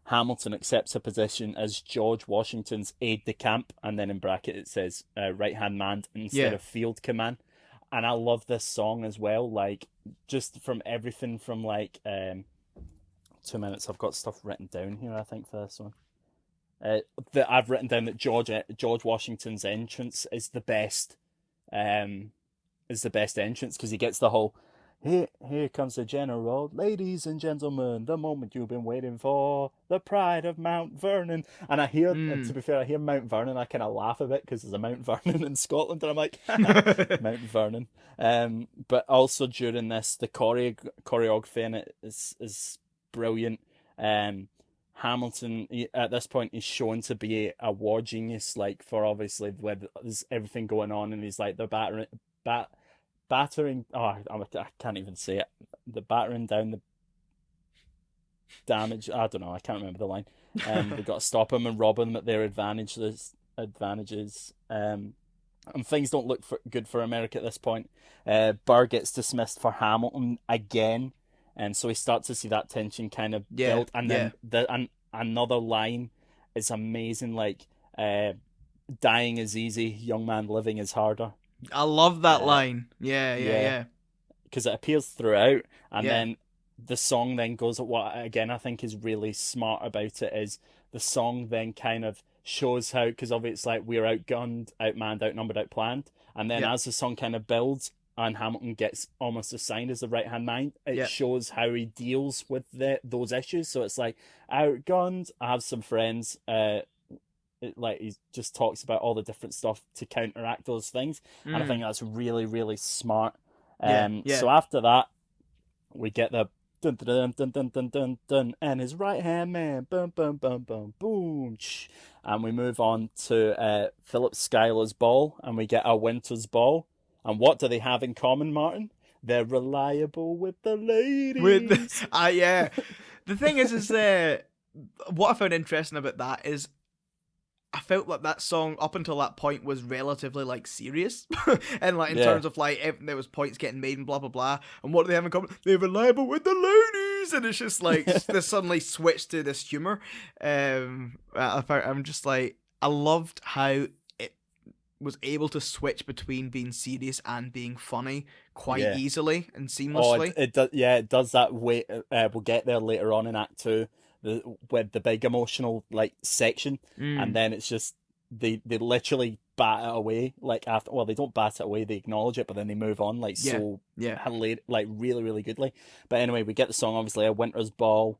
Hamilton accepts a position as George Washington's aide de camp, and then in bracket it says right hand man instead Yeah, of field command. And I love this song as well, like just from everything from like 2 minutes. I've got stuff written down here, I think, for this one. That I've written down that George Washington's entrance is the best. Is the best entrance because he gets the whole here comes the general, ladies and gentlemen, the moment you've been waiting for, the pride of Mount Vernon. And I hear, to be fair, I hear Mount Vernon, I kind of laugh a bit because there's a Mount Vernon in Scotland, and I'm like, Mount Vernon. But also during this, the choreography in it is brilliant. Hamilton, at this point, is shown to be a war genius, like, for obviously where there's everything going on, and he's like, they're battering. Oh, I can't even say it. The battering down the damage. I don't know. I can't remember the line. They've got to stop him and rob him at their advantages. And things don't look good for America at this point. Burr gets dismissed for Hamilton again, and so we start to see that tension kind of build. And then another line is amazing. Like, dying is easy, young man living is harder. I love that line. Yeah. Because it appears throughout, and then the song then goes. What again I think is really smart about it is the song then kind of shows how, because obviously it's like we're outgunned, outmanned, outnumbered, outplanned, and then as the song kind of builds and Hamilton gets almost assigned as the right hand man, it shows how he deals with those issues. So it's like outgunned. I have some friends. Like he just talks about all the different stuff to counteract those things, and I think that's really, really smart. So after that, we get the dun dun dun dun dun dun dun, and his right hand man, boom boom boom boom boom, and we move on to Philip Schuyler's ball, and we get our Winter's ball. And what do they have in common, Martin? They're reliable with the ladies. The thing is what I found interesting about that is, I felt like that song up until that point was relatively like serious, and like in terms of like there was points getting made and blah blah blah. And what do they have in common? They're reliable with the ladies, and it's just like they suddenly switched to this humor. I'm just like, I loved how it was able to switch between being serious and being funny quite easily and seamlessly. It does. Yeah, it does that way. We'll get there later on in Act 2. With the big emotional like section, and then it's just they literally bat it away. Like after, well, they don't bat it away, they acknowledge it, but then they move on like like really, really goodly. But anyway, we get the song, obviously, A Winter's Ball.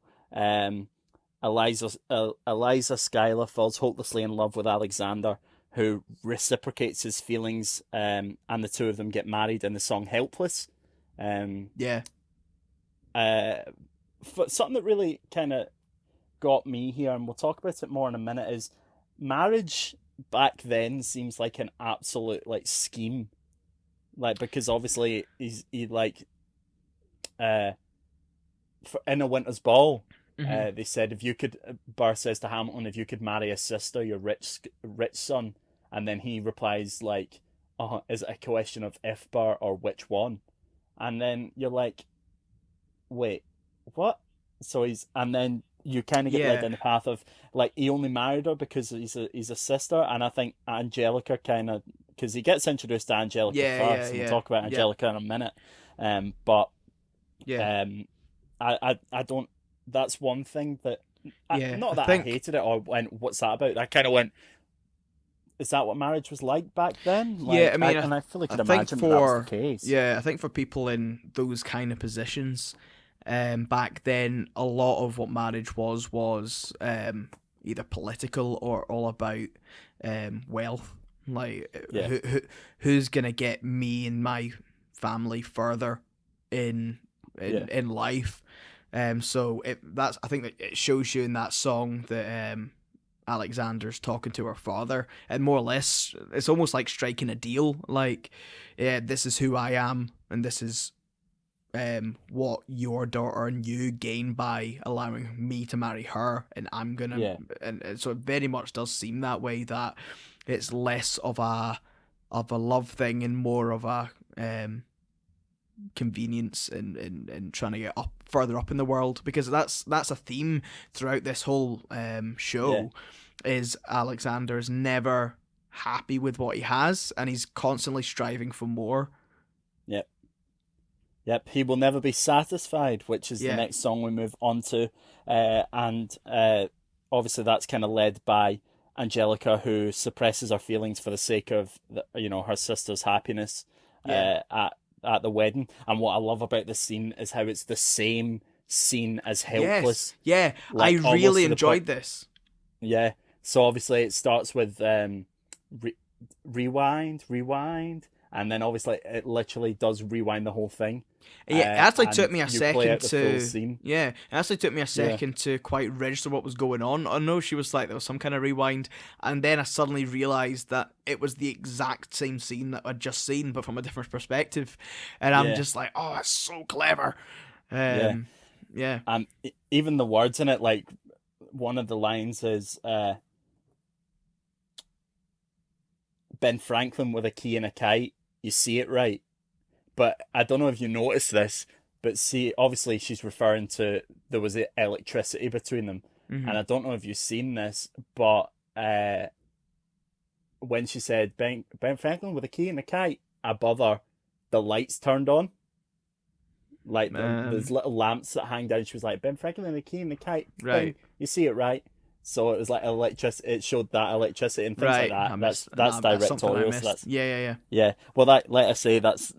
Eliza Schuyler falls hopelessly in love with Alexander, who reciprocates his feelings, and the two of them get married in the song Helpless. Something that really kind of got me here, and we'll talk about it more in a minute, is marriage back then seems like an absolute like scheme, like, because obviously he like in A Winter's Ball, they said, if you could, Burr says to Hamilton, if you could marry a sister, your rich son, and then he replies like, is it a question of if, Burr, or which one? And then you're like, wait, what? So and then you kind of get led down the path of like he only married her because he's a sister, and I think Angelica kind of, because he gets introduced to Angelica first, and we'll talk about Angelica in a minute. I don't. That's one thing that I hated it or went, what's that about? I kind of went, is that what marriage was like back then? Like, I mean, I feel like I could imagine that was the case. Yeah, I think for people in those kind of positions, back then, a lot of what marriage was either political or all about wealth. Like, who's gonna get me and my family further in life? So I think that it shows you in that song that Alexander's talking to her father, and more or less it's almost like striking a deal. Like, this is who I am, and this is what your daughter and you gain by allowing me to marry her, and I'm gonna and so it very much does seem that way, that it's less of a love thing and more of a convenience and trying to get further up in the world, because that's a theme throughout this whole show. Is Alexander's never happy with what he has, and he's constantly striving for more. Yep, he will never be satisfied, which is the Yeah. next song we move on to, and obviously that's kind of led by Angelica, who suppresses her feelings for the sake of her sister's happiness Yeah. At the wedding. And what I love about this scene is how it's the same scene as Yes. Helpless, Yeah. I like almost really to the point. enjoyed this. Yeah. So obviously it starts with re rewind, and then obviously it literally does rewind the whole thing, Yeah, it actually took and me a you play second out the full to scene. yeah, it actually took me a Yeah, second to quite register what was going on. I know she was like there was some kind of rewind, and then I suddenly realized that it was the exact same scene that I'd just seen, but from a different perspective. And I'm yeah, just like, oh, that's so clever. yeah. Um, yeah, And even the words in it, like one of the lines is Ben Franklin with a key and a kite. You see it right, but I don't know if you noticed this, but see, obviously she's referring to there was electricity between them, hmm and I don't know if you've seen this, but when she said Ben Franklin with a key and a kite above her, the lights turned on. Like there's um, little lamps that hang down. She was like, Ben Franklin and the key and the kite. right, Bing, you see it right. So it was like electricity. It showed that electricity and things like right. that. I That's missed. that's Nah, that's something I directorial. So missed. that's Yeah, yeah, yeah. Well, that let us say that's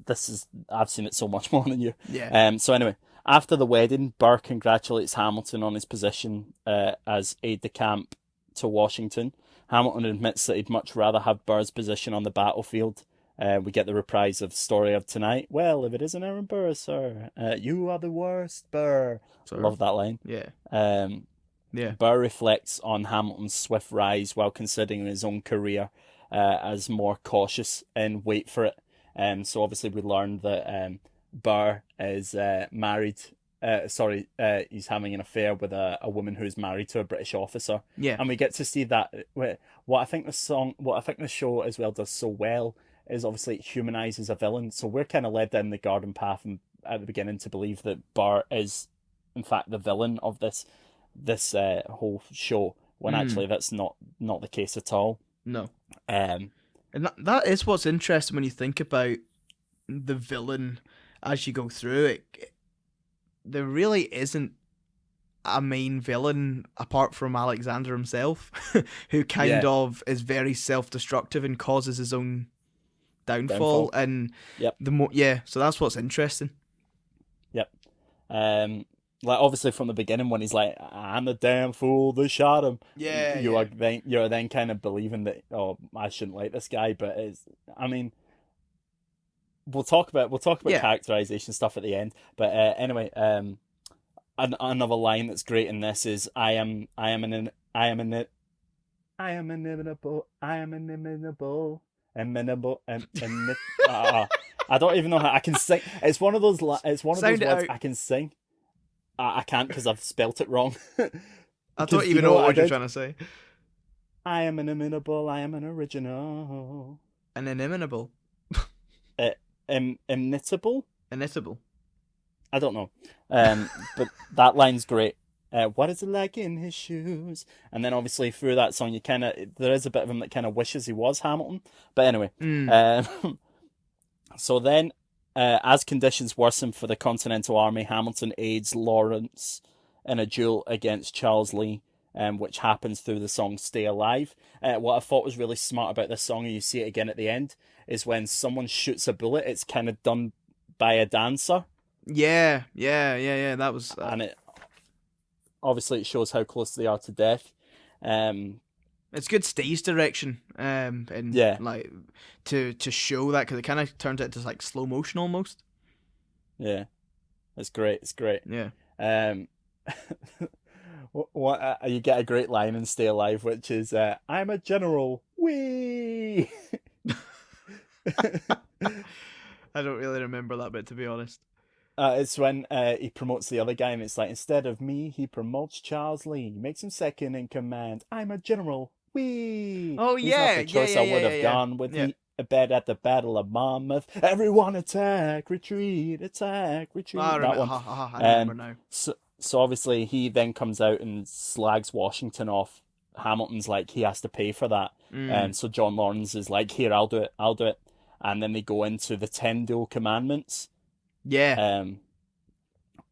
this is I've seen it so much more than you. yeah, So anyway, after the wedding, Burr congratulates Hamilton on his position as aide de camp to Washington. Hamilton admits that he'd much rather have Burr's position on the battlefield. We get the reprise of Story of Tonight. Well, if it isn't Aaron Burr, sir, you are the worst, Burr. Sorry. Love that line. Yeah, Um, yeah, Burr reflects on Hamilton's swift rise while considering his own career as more cautious and wait for it. So obviously we learned that Burr is married. He's having an affair with a woman who's married to a British officer, yeah. and we get to see that. What I think the show as well does so well is obviously it humanizes a villain. So we're kind of led down the garden path and at the beginning to believe that Burr is, in fact, the villain of this whole show, when Mm, actually that's not the case at all. no. Um, And that is what's interesting when you think about the villain as you go through it. There really isn't a main villain apart from Alexander himself, who kind yeah, of is very self-destructive and causes his own downfall. downfall. And Yep, so that's what's interesting. yep. Like obviously from the beginning when he's like, "I'm the damn fool that shot him," Yeah, you yeah, are then kind of believing that, oh, I shouldn't like this guy, but I mean, we'll talk about yeah. characterization stuff at the end. But anyway, another line that's great in this is, I am inimitable. I am inimitable. Inimitable. I don't even know how I can sing. It's one of those. It's one of those Sound it words out. I can sing. I can't because I've spelt it wrong. I don't Because you even know know what what I word you're did? trying to say. I am inimitable. I am an original. An inimitable, Uh, imitable. inimitable. I don't know. But that line's great. What is it like in his shoes? And then obviously through that song, there is a bit of him that kind of wishes he was Hamilton. But anyway, Mm. um, so then, as conditions worsen for the Continental Army, Hamilton aids Lawrence in a duel against Charles Lee, which happens through the song "Stay Alive." What I thought was really smart about this song, and you see it again at the end, is when someone shoots a bullet, it's kind of done by a dancer, Yeah, yeah, yeah, yeah. That was and it shows how close they are to death. Um, it's good stage direction, and yeah, like to show that because it kind of turns it to like slow motion almost. yeah, it's great. It's great. Yeah. Um, what you get a great line in "Stay Alive," which is, "I'm a general." Wee. I don't really remember that bit to be honest. It's when he promotes the other guy, and it's like, instead of me, he promotes Charles Lee, makes him second in command. I'm a general. Wee. Oh He's not yeah, the yeah, choice yeah, I yeah, would yeah, have yeah. gone with Yeah. me. A bed at the Battle of Monmouth. Everyone attack, retreat, attack, retreat. I That remember. one. I remember Um, now. so obviously he then comes out and slags Washington off. Hamilton's like, he has to pay for that. Mm. So John Lawrence is like, here, I'll do it. And then they go into the 10 dual commandments. Yeah. Um,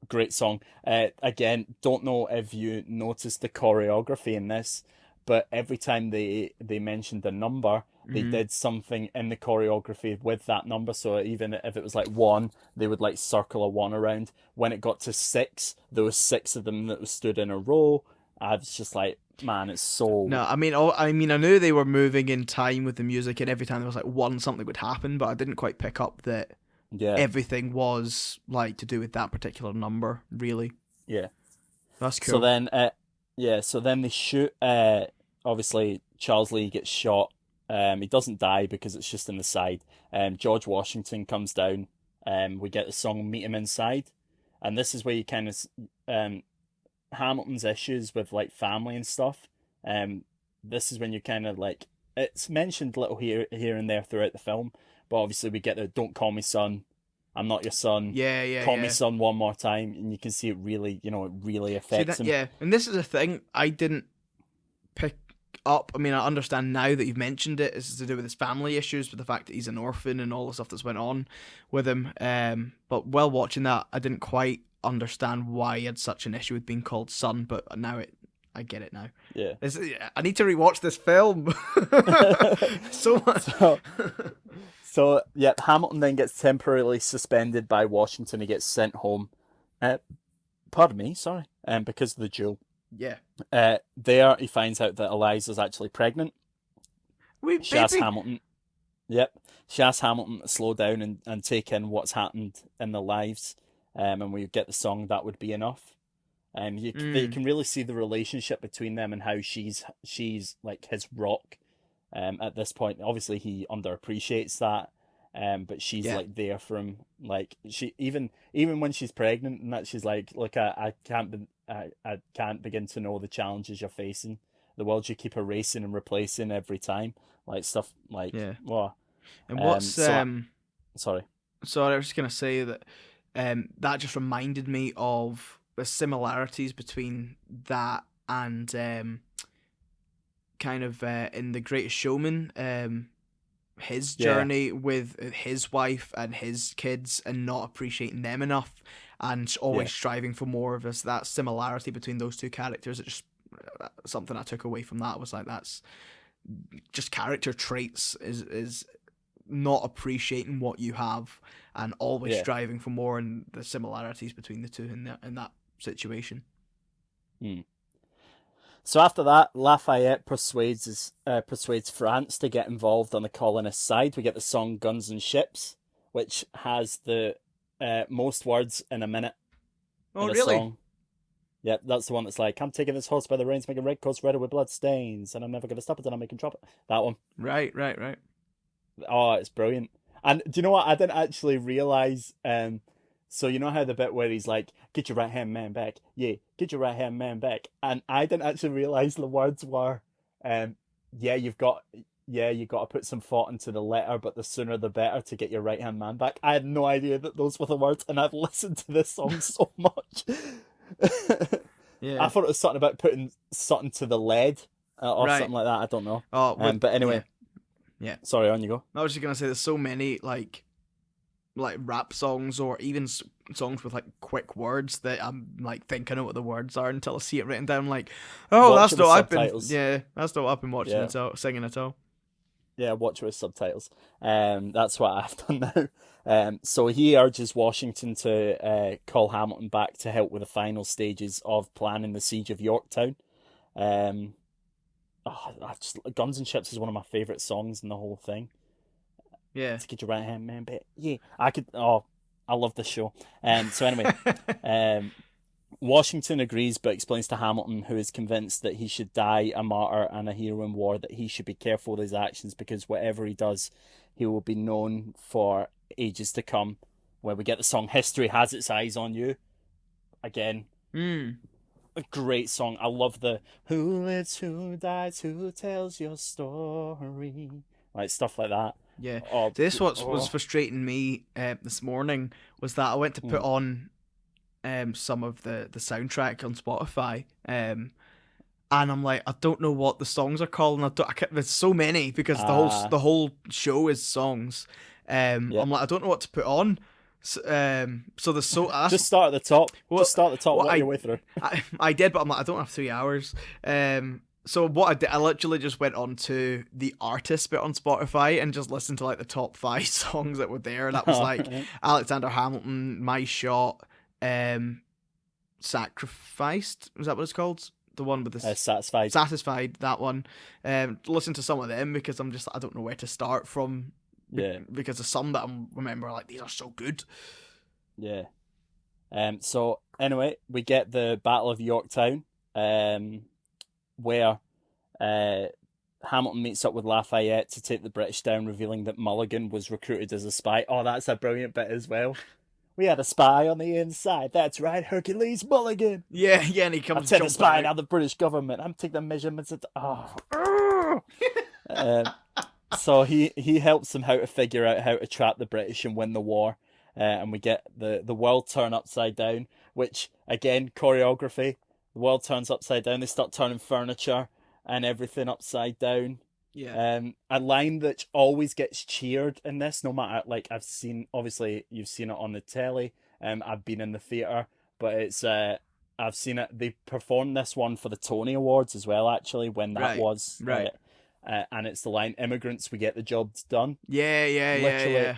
Great song. Again, don't know if you noticed the choreography in this, but every time they mentioned a number, they Hmm. did something in the choreography with that number. So even if it was like one, they would like circle a one around. When it got to six, there was six of them that was stood in a row. I was just like, man, it's so No, I mean, I knew they were moving in time with the music, and every time there was like one, something would happen, but I didn't quite pick up that yeah, everything was like to do with that particular number. Really, yeah. that's So cool. then, yeah, so then they shoot. Obviously, Charles Lee gets shot. He doesn't die because it's just in the side. George Washington comes down. We get the song "Meet Him Inside," and this is where you kind of Hamilton's issues with like family and stuff. Um, this is when you kind of like it's mentioned little here and there throughout the film, but obviously we get the "Don't call me son, I'm not your son." Yeah, yeah, Call me yeah. son one more time, and you can see it really, it really See affects that? him. Yeah, and this is a thing I didn't pick up. I mean, I understand now that you've mentioned it. It's to do with his family issues, with the fact that he's an orphan and all the stuff that's went on with him. But while watching that, I didn't quite understand why he had such an issue with being called son. But now I get it now. Yeah. I need to rewatch this film. So much. So, so yeah, Hamilton then gets temporarily suspended by Washington. He gets sent home. Uh, Pardon me, sorry. Because of the duel. Yeah. There he finds out that Eliza's actually pregnant. Wait, She asks baby. Hamilton. Yep. She asks Hamilton to slow down and take in what's happened in their lives. And we get the song "That Would Be Enough." You Mm, can really see the relationship between them and how she's like his rock. At this point, obviously he underappreciates that. But she's yeah. like there for him. Like she even when she's pregnant and that she's like, look, I can't begin to know the challenges you're facing, the world you keep erasing and replacing every time, like stuff like Yeah. well, And what's so sorry, sorry, I was just gonna say that that just reminded me of the similarities between that and kind of in The Greatest Showman, his yeah, journey with his wife and his kids and not appreciating them enough, and always yeah, striving for more of this. That similarity between those two characters, it just something I took away from that was like that's just character traits is not appreciating what you have and always yeah. striving for more, and the similarities between the two in that situation. Hmm. So after that, Lafayette persuades France to get involved on the colonist side. We get the song "Guns and Ships," which has the most words in a minute Oh, in a really? song. Yeah, that's the one that's like, "I'm taking this horse by the reins, making red coats redder with blood stains, and I'm never gonna stop it, and I'm making trouble." That one. Right, right, right. Oh, it's brilliant. And do you know what? I didn't actually realize. So you know how the bit where he's like, "Get your right hand man back, yeah, get your right hand man back," and I didn't actually realize the words were, um, "Yeah, you got to put some thought into the letter, but the sooner the better to get your right hand man back." I had no idea that those were the words, and I've listened to this song so much. I Yeah. thought it was something about putting something to the lead or Right. something like that. I don't know. Oh, with But yeah, anyway, yeah. sorry, on you go. I was just gonna say there's so many like rap songs or even songs with like quick words that I'm like thinking of what the words are until I see it written down. Like, oh, Watch that's it with not I've been subtitles. yeah, that's not what I've been watching Yeah, at all, singing at all. yeah, watch it with subtitles. That's what I've done now. So he urges Washington to call Hamilton back to help with the final stages of planning the siege of Yorktown. Um, Guns and Ships is one of my favorite songs in the whole thing. Yeah. To get your right hand man back. Yeah, I could. Oh, I love this show. So anyway, um, Washington agrees but explains to Hamilton, who is convinced that he should die a martyr and a hero in war, that he should be careful with his actions because whatever he does, he will be known for ages to come. Where we get the song "History Has Its Eyes on You." Again, Hmm. a great song. I love the "Who lives, who dies, who tells your story," like stuff like that. Yeah. Oh, This what was oh, frustrating me this morning was that I went to put mm, on some of the soundtrack on Spotify, and I'm like, I don't know what the songs are called, and there's so many because ah, the whole show is songs. yeah, I'm like, I don't know what to put on, So the Just start at the top. Well, Just start at the top. well, Work your way through. I did, but I'm like, I don't have 3 hours. So what I did, I literally just went on to the artist bit on Spotify and just listened to like the top 5 songs that were there. That was like Alexander Hamilton, My Shot, Sacrificed. Was that what it's called? The one with the Satisfied. Satisfied. That one. Listen to some of them because I don't know where to start from. Yeah. Because of some that I remember like these are so good. Yeah. So anyway, we get the Battle of Yorktown, where Hamilton meets up with Lafayette to take the British down, revealing that Mulligan was recruited as a spy. Oh, that's a brilliant bit as well. We had a spy on the inside. That's right, Hercules Mulligan. Yeah, and he comes. I'm taking a spy out of the British government. I'm taking the measurements. So he helps them how to figure out how to trap the British and win the war. And we get the world turn upside down, which, again, choreography. The world turns upside down. They start turning furniture and everything upside down. Yeah. A line that always gets cheered in this, no matter, like, obviously you've seen it on the telly. I've been in the theatre, but I've seen it. They performed this one for the Tony Awards as well, actually, when that was. Right. And it's the line, "Immigrants, we get the job done." Yeah. Literally,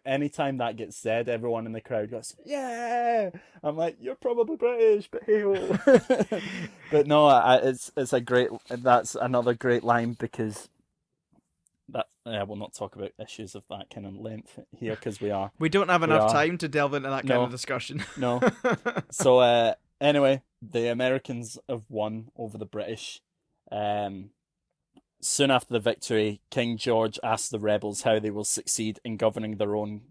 anytime that gets said, everyone in the crowd goes, "Yeah!" I'm like, "You're probably British, but hey-ho." But no, it's a great. That's another great line because that we'll not talk about issues of that kind of length here because we don't have enough time to delve into that kind of discussion. No. So anyway, the Americans have won over the British. Soon after the victory, King George asks the rebels how they will succeed in governing on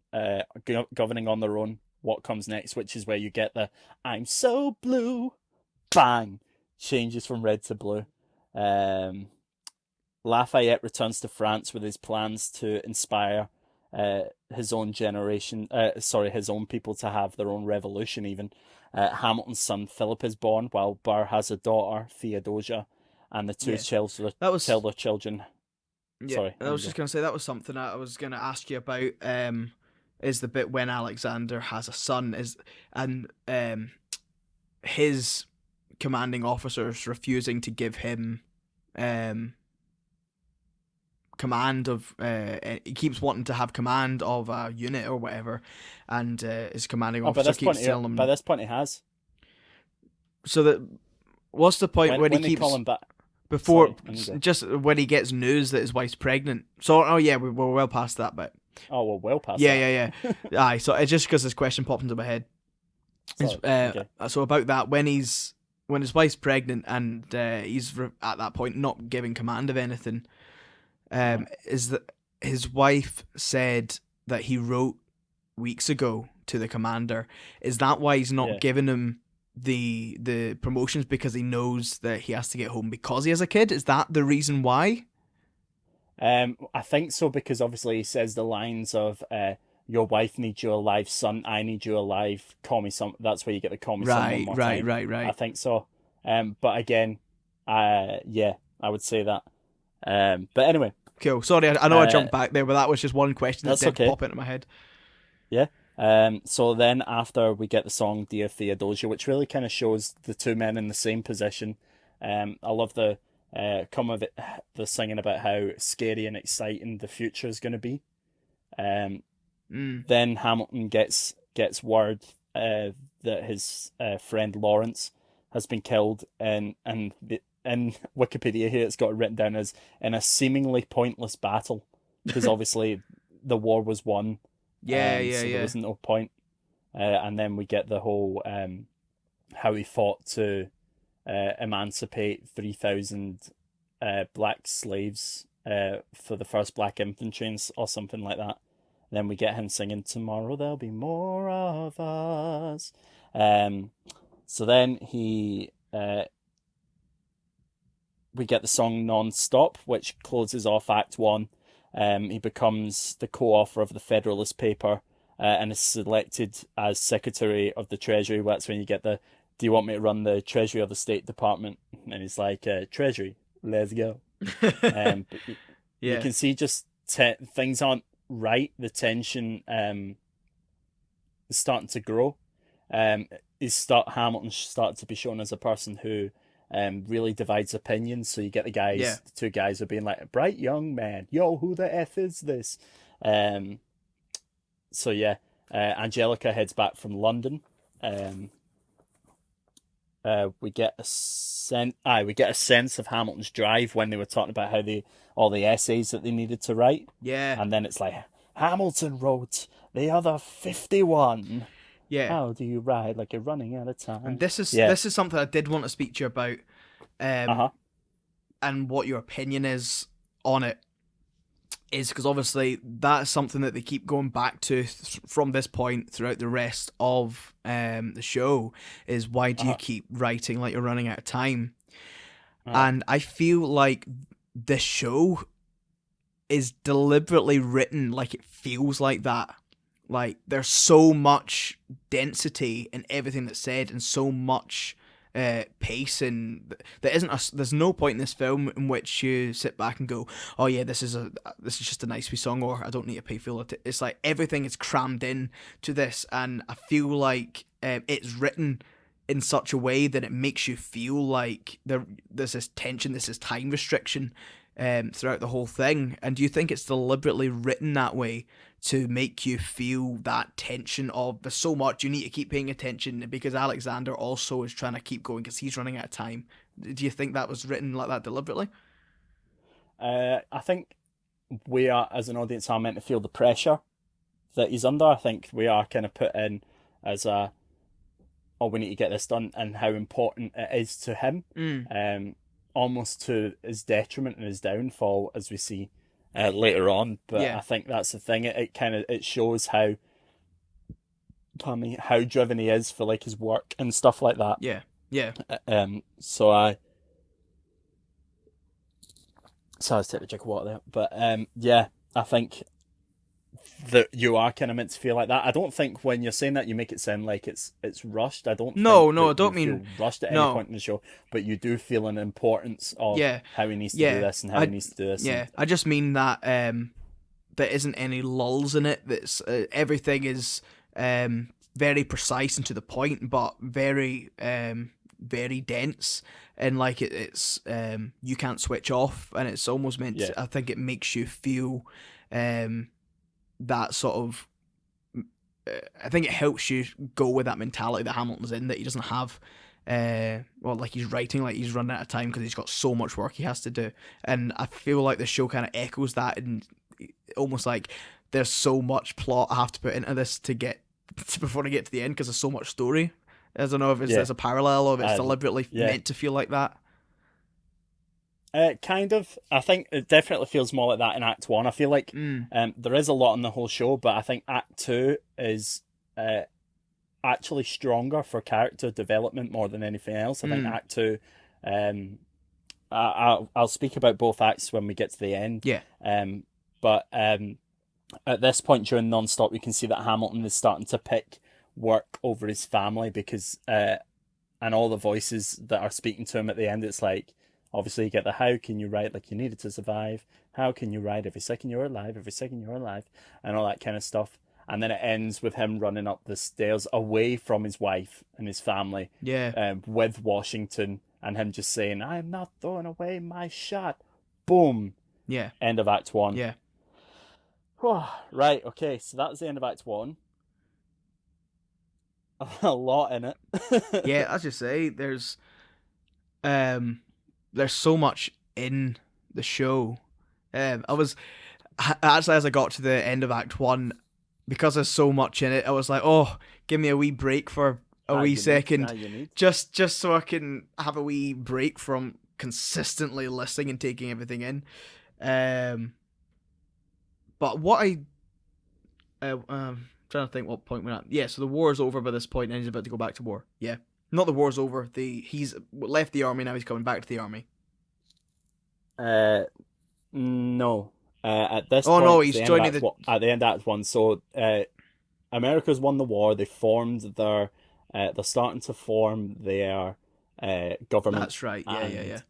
their own. What comes next, which is where you get the "I'm so blue," bang, changes from red to blue. Lafayette returns to France with his plans to inspire his own people to have their own revolution. Even Hamilton's son Philip is born, while Burr has a daughter, Theodosia. And the two tell their children. Yeah, Sorry, I was just going to say that was something I was going to ask you about. Is the bit when Alexander has a son and his commanding officers refusing to give him command of. He keeps wanting to have command of a unit or whatever, and his commanding officer keeps telling him. By this point, he has. So that what's the point when he keeps call him back? Before, just when he gets news that his wife's pregnant. So, we're well past that bit. Oh, we're well past that. Yeah. Aye, so it's just because this question popped into my head. So about that, when his wife's pregnant and he's at that point not giving command of anything, is that his wife said that he wrote weeks ago to the commander. Is that why he's not giving him the promotions, because he knows that he has to get home because he has a kid? Is that the reason why? I think so, because obviously he says the lines of "Your wife needs you alive, son. I need you alive. Call me some." That's where you get the "call me some" one more time. Right. I think so. But again, I would say that. But anyway. Cool. Sorry, I know I jumped back there, but that was just one question that did pop into my head. Yeah. So then after we get the song "Dear Theodosia," which really kind of shows the two men in the same position. I love the the singing about how scary and exciting the future is going to be. Then Hamilton gets word that his friend Lawrence has been killed, and in Wikipedia here it's got it written down as "in a seemingly pointless battle," because obviously the war was won. So there was no point. And then we get the whole how he fought to emancipate 3,000 black slaves for the first black infantry or something like that. And then we get him singing "Tomorrow There'll Be More of Us." So then we get the song "Non-Stop," which closes off Act 1. He becomes the co-author of the Federalist paper and is selected as Secretary of the Treasury. That's when you get the "Do you want me to run the Treasury or the State Department?" And he's like, "Treasury, let's go." But you can see just things aren't right. The tension is starting to grow. Hamilton started to be shown as a person who really divides opinions. So you get Yeah. the two guys are being like, bright young man, yo, who the F is this? Um, so yeah, Angelica heads back from London. Um, we get we get a sense of Hamilton's drive when they were talking about all the essays that they needed to write, Yeah. and then it's like Hamilton wrote the other 51. Yeah. How do you ride like you're running out of And time? this is Yeah. something I did want to speak to you about, Uh-huh. and what your opinion is on it. Is because obviously that's something that they keep going back to from this point throughout the rest of the show, is why do you keep writing like you're running out of time? And I feel like the show is deliberately written like it feels like that. Like there's so much density in everything that's said, and so much pacing. There's no point in this film in which you sit back and go, oh yeah, this is just a nice wee song, or I don't need to pay full attention. It's like everything is crammed in to this, and I feel like it's written in such a way that it makes you feel like there's this tension, there's this time restriction throughout the whole thing. And do you think it's deliberately written that way to make you feel that tension of there's so much you need to keep paying attention, because Alexander also is trying to keep going because he's running out of time? Do you think that was written like that deliberately? I think we are, as an audience, are meant to feel the pressure that he's under. I think we are kind of put in as oh, we need to get this done, and how important it is to him, almost to his detriment and his downfall, as we see later on. But Yeah. I think that's the thing. It shows how, how driven he is for like his work and stuff like that. Yeah. Yeah. So I was taking a drink of water there, but yeah, I think that you are kind of meant to feel like that. I don't think when you're saying that you make it sound like it's rushed. I don't. No, think no, that I don't you mean feel rushed at any no. point in the show, but you do feel an importance of Yeah. how he needs to Yeah. do this and how he needs to do this. Yeah. I just mean that there isn't any lulls in it. That's everything is very precise and to the point, but very very dense, and like it's you can't switch off, and it's almost meant Yeah. to, I think it makes you feel that sort of I think it helps you go with that mentality that Hamilton's in, that he doesn't have well, like he's writing like he's running out of time because he's got so much work he has to do. And I feel like the show kind of echoes that, and almost like there's so much plot I have to put into this before I get to the end, because there's so much story. I don't know if there's a parallel, or if it's deliberately meant to feel like that. Kind of. I think it definitely feels more like that in Act 1. I feel like there is a lot in the whole show, but I think Act 2 is actually stronger for character development more than anything else. I think Act 2, I'll speak about both acts when we get to the end. Yeah. But at this point during Non-Stop, you can see that Hamilton is starting to pick work over his family, because and all the voices that are speaking to him at the end, it's like, obviously you get the how can you write like you needed to survive, how can you write every second you're alive, and all that kind of stuff. And then it ends with him running up the stairs away from his wife and his family, with Washington, and him just saying, I'm not throwing away my shot. Boom. Yeah. End of Act 1. Yeah. Right, okay, so that's the end of Act 1. A lot in it. Yeah, as you say, there's so much in the show. I was actually, as I got to the end of Act 1, because there's so much in it, I was like, oh, give me a wee break for a wee second, just so I can have a wee break from consistently listening and taking everything in. But what trying to think what point we're at. Yeah, so the war is over by this point, and he's about to go back to war. Yeah, not the war's over. He's left the army, now he's coming back to the army. No. At this point, no, he's joining at the end of Act 1. So America's won the war. They formed they're starting to form their government. That's right. Yeah.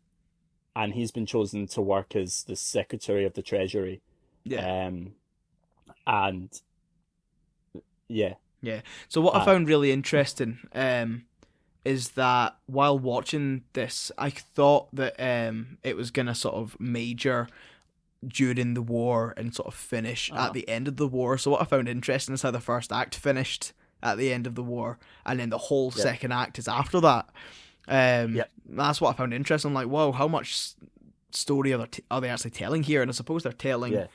And he's been chosen to work as the Secretary of the Treasury. Yeah. And yeah, Yeah. So what I Ah, found really interesting is that while watching this, I thought that it was gonna sort of major during the war and sort of finish at uh-huh. the end of the war. So what I found interesting is how the first act finished at the end of the war, and then the whole Yep, second act is after that. yep, That's what I found interesting. Like, whoa, how much story are they actually telling here? And I suppose they're telling yeah,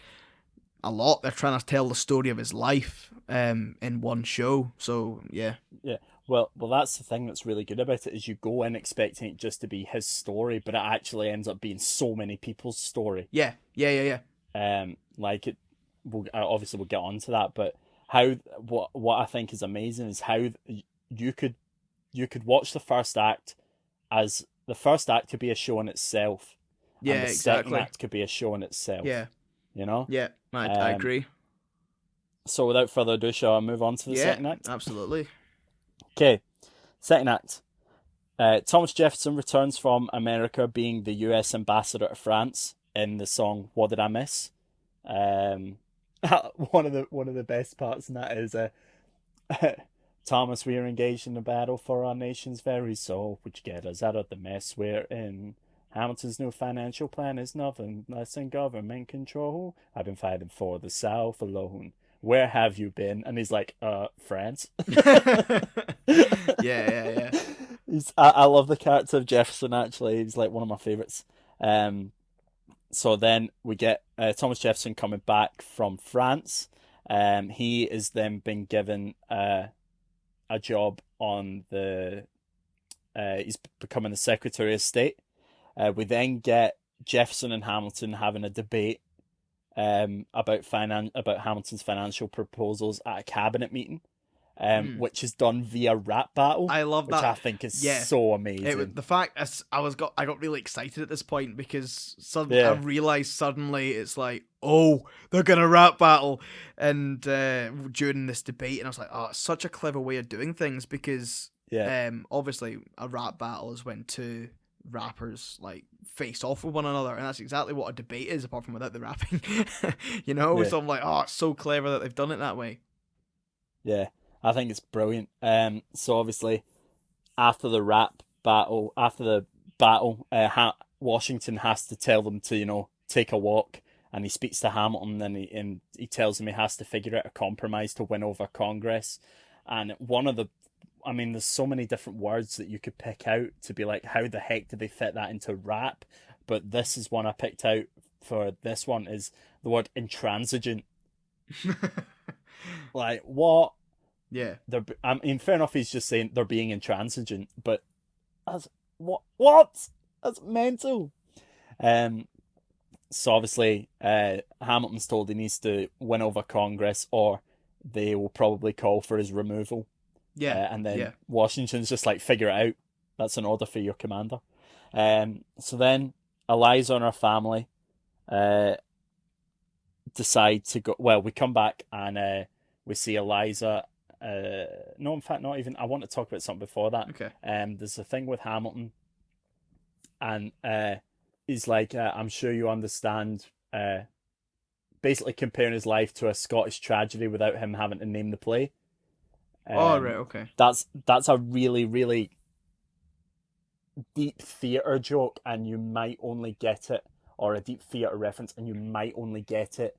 a lot. They're trying to tell the story of his life in one show. So yeah, yeah. Well, that's the thing that's really good about it is you go in expecting it just to be his story, but it actually ends up being so many people's story. yeah. Like it, obviously we'll get onto that, but how what I think is amazing is how you could you could watch the first act as the first act could be a show in itself, and Yeah, the second exactly. act could be a show in itself. Yeah, You know. yeah. I Um. agree. So without further ado, shall I move on to the Yeah, second act? absolutely. Okay, second act. Thomas Jefferson returns from America, being the U.S. ambassador to France in the song "What Did I Miss." Um, one of the best parts in that is Thomas, we are engaged in a battle for our nation's very soul, which get us out of the mess we're in. Hamilton's new financial plan is nothing less than government control. I've been fighting for the South alone. Where have you been? And he's like, France. Yeah. I love the character of Jefferson, actually. He's like one of my favorites. Um, so then we get Thomas Jefferson coming back from France. He is then been given a job on the he's becoming the Secretary of State. We then get Jefferson and Hamilton having a debate about Hamilton's financial proposals at a cabinet meeting, Mm. which is done via rap battle, I love which I that. think is Yeah, so it amazing. the fact I got really excited at this point because I Yeah, realized suddenly it's like, oh, they're gonna rap battle, and during this debate, and I was like, oh, it's such a clever way of doing things because yeah, obviously a rap battle is when two rappers like face off with one another, and that's exactly what a debate is, apart from without the rapping. yeah, So I'm like, oh, it's so clever that they've done it that way. yeah. I think it's brilliant. So obviously after the rap battle, after the battle, Washington has to tell them to, take a walk, and he speaks to Hamilton, and he tells him he has to figure out a compromise to win over Congress. And I mean, there's so many different words that you could pick out to be like, how the heck did they fit that into rap? But this is one I picked out for this one is the word intransigent. Like, what? Yeah. I mean, fair enough. He's just saying they're being intransigent, but that's what? What? That's mental. Um. So obviously, Hamilton's told he needs to win over Congress, or they will probably call for his removal. Yeah. And then Yeah. Washington's just like, figure it out. That's an order for your commander. So then Eliza and her family uh decide to go. Well, we come back and we see Eliza. No, in fact, not even. I want to talk about something before that. Okay. There's a thing with Hamilton, and he's like, I'm sure you understand. Basically comparing his life to a Scottish tragedy without him having to name the play. Oh, right. Um, Okay. that's a really really deep theatre joke, and you might only get it, or a deep theatre reference, and you might only get it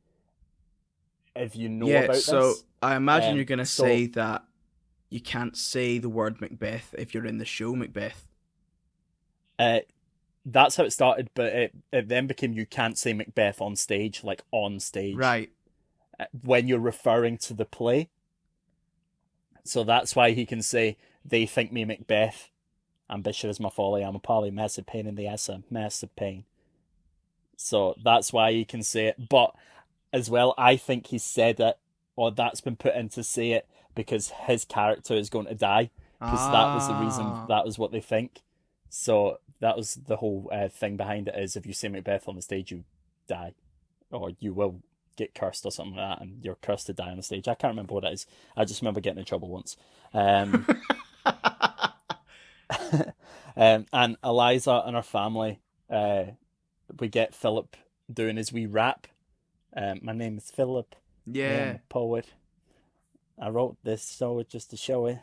if you know Yeah. about So this. I imagine you're gonna So say that you can't say the word Macbeth if you're in the show Macbeth. uh, that's how it started, but it then became you can't say Macbeth on stage, like on stage, Right. when you're referring to the play. So that's why he can say, they think me Macbeth. Ambition is my folly. I'm a poly, massive pain in the ass, a massive pain. So that's why he can say it. But as well, I think he said it, or that's been put in to say it because his character is going to die. Because that was the reason, Ah. that was what they think. So that was the whole thing behind it is if you say Macbeth on the stage, you die. Or you will get cursed or something like that, and you're cursed to die on the stage. I can't remember what it is. I just remember getting in trouble once. Um, and Eliza and her family, uh, we get Philip doing his wee rap. My name is Philip. I am Yeah. a poet. I wrote this so just to show it,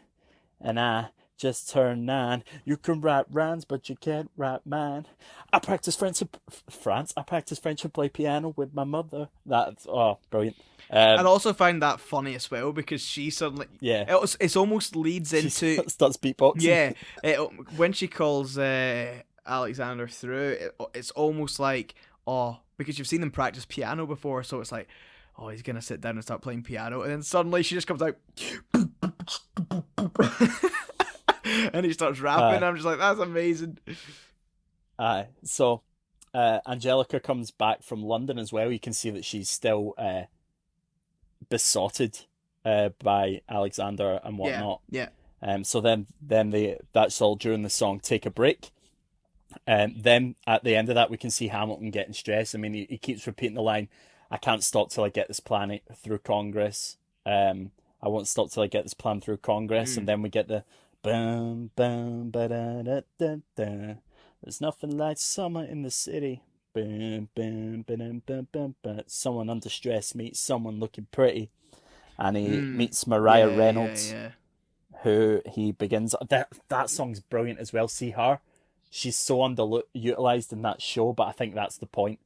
and I just turned 9. You can write rhymes, but you can't write mine. I practice French and France. I practice French and play piano with my mother. That's brilliant. And I also find that funny as well because she suddenly, Yeah, it's almost leads she into, starts beatboxing. yeah, when she calls Alexander through, it's almost like, oh, because you've seen them practice piano before, so it's like, oh, he's gonna sit down and start playing piano, and then suddenly she just comes out, and he starts rapping. I'm just like, that's amazing. So Angelica comes back from London as well. You can see that she's still besotted by Alexander and whatnot. Yeah. So then that's all during the song Take a Break. Then at the end of that, we can see Hamilton getting stressed. I mean, he keeps repeating the line, I can't stop till I get this plan through Congress. I won't stop till I get this plan through Congress. And then we get the bum, bum, ba-da-da-da-da. There's nothing like summer in the city. Bum, bum, ba-dum, bum, bum, bum. Someone under stress meets someone looking pretty. And he meets Mariah Reynolds, who he begins... That song's brilliant as well. See her? She's so underutilized in that show, but I think that's the point.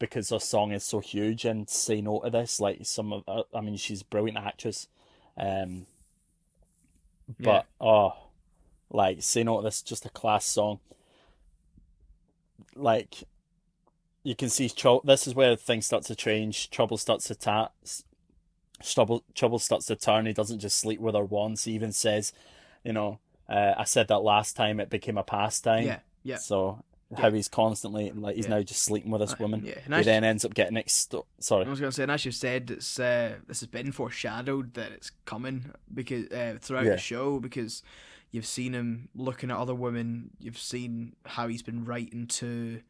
Because her song is so huge, and Say No to This, like I mean, she's a brilliant actress. But like Say No to This, just a class song. Like you can see, this is where things start to change. Trouble starts to turn. He doesn't just sleep with her once. He even says, I said that last time, it became a pastime. Yeah. So how he's constantly he's now just sleeping with this woman. Yeah. He then ends up getting sorry. I was going to say, and as you said, it's this has been foreshadowed that it's coming because throughout the show, because you've seen him looking at other women. You've seen how he's been writing to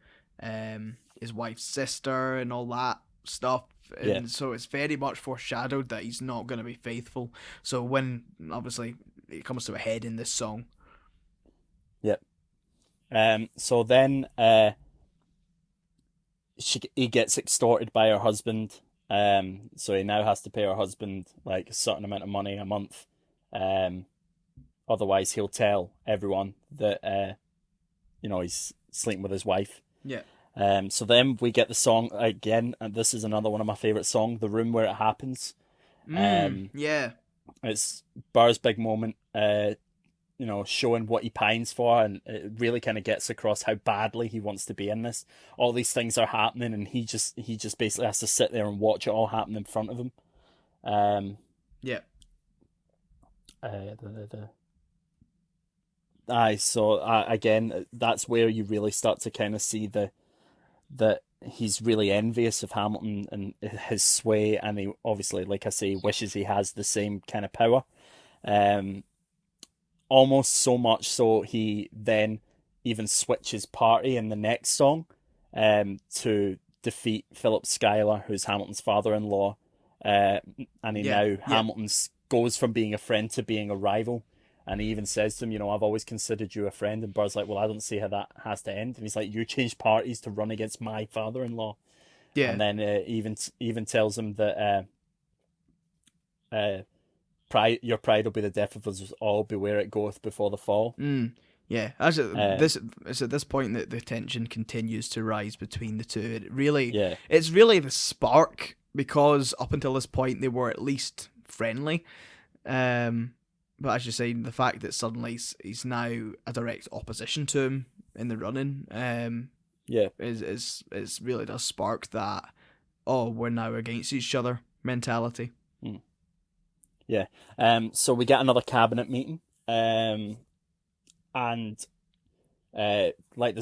his wife's sister and all that stuff. And so it's very much foreshadowed that he's not going to be faithful. So when obviously it comes to a head in this song. Yep. So then he gets extorted by her husband. So he now has to pay her husband like a certain amount of money a month. Otherwise he'll tell everyone that he's sleeping with his wife. Yeah. So then we get the song again, and this is another one of my favorite songs, "The Room Where It Happens." Yeah. It's Burr's big moment. Showing what he pines for, and it really kind of gets across how badly he wants to be in this. All these things are happening, and he just basically has to sit there and watch it all happen in front of him. Again, that's where you really start to kind of see that he's really envious of Hamilton and his sway, and he obviously, like I say, wishes he has the same kind of power. Almost so much so he then even switches party in the next song to defeat Philip Schuyler, who's Hamilton's father-in-law. Hamilton goes from being a friend to being a rival. And he even says to him, I've always considered you a friend. And Burr's like, well, I don't see how that has to end. And he's like, you changed parties to run against my father-in-law. Yeah. And then even tells him that your pride will be the death of us all. Beware it goeth before the fall. Yeah, it's at this point that the tension continues to rise between the two. It's really the spark, because up until this point they were at least friendly. But as you say, the fact that suddenly he's now a direct opposition to him in the running, is really does spark that, we're now against each other mentality. Yeah. So we get another cabinet meeting. There's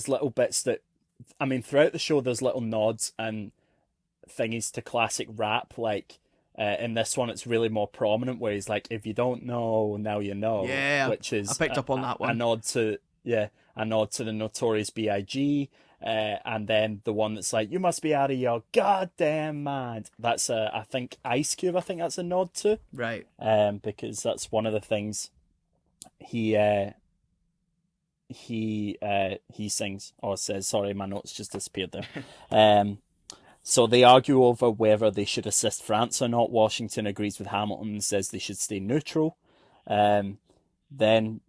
little bits that, I mean, throughout the show, there's little nods and thingies to classic rap. Like, in this one, it's really more prominent, where he's like, if you don't know, now you know. Yeah, which is, I picked up on that one. A nod to the Notorious B.I.G., and then the one that's like, you must be out of your goddamn mind. That's I think Ice Cube. I think that's a nod to, right? Because that's one of the things he sings or says. Sorry, my notes just disappeared there. So they argue over whether they should assist France or not. Washington agrees with Hamilton and says they should stay neutral. Then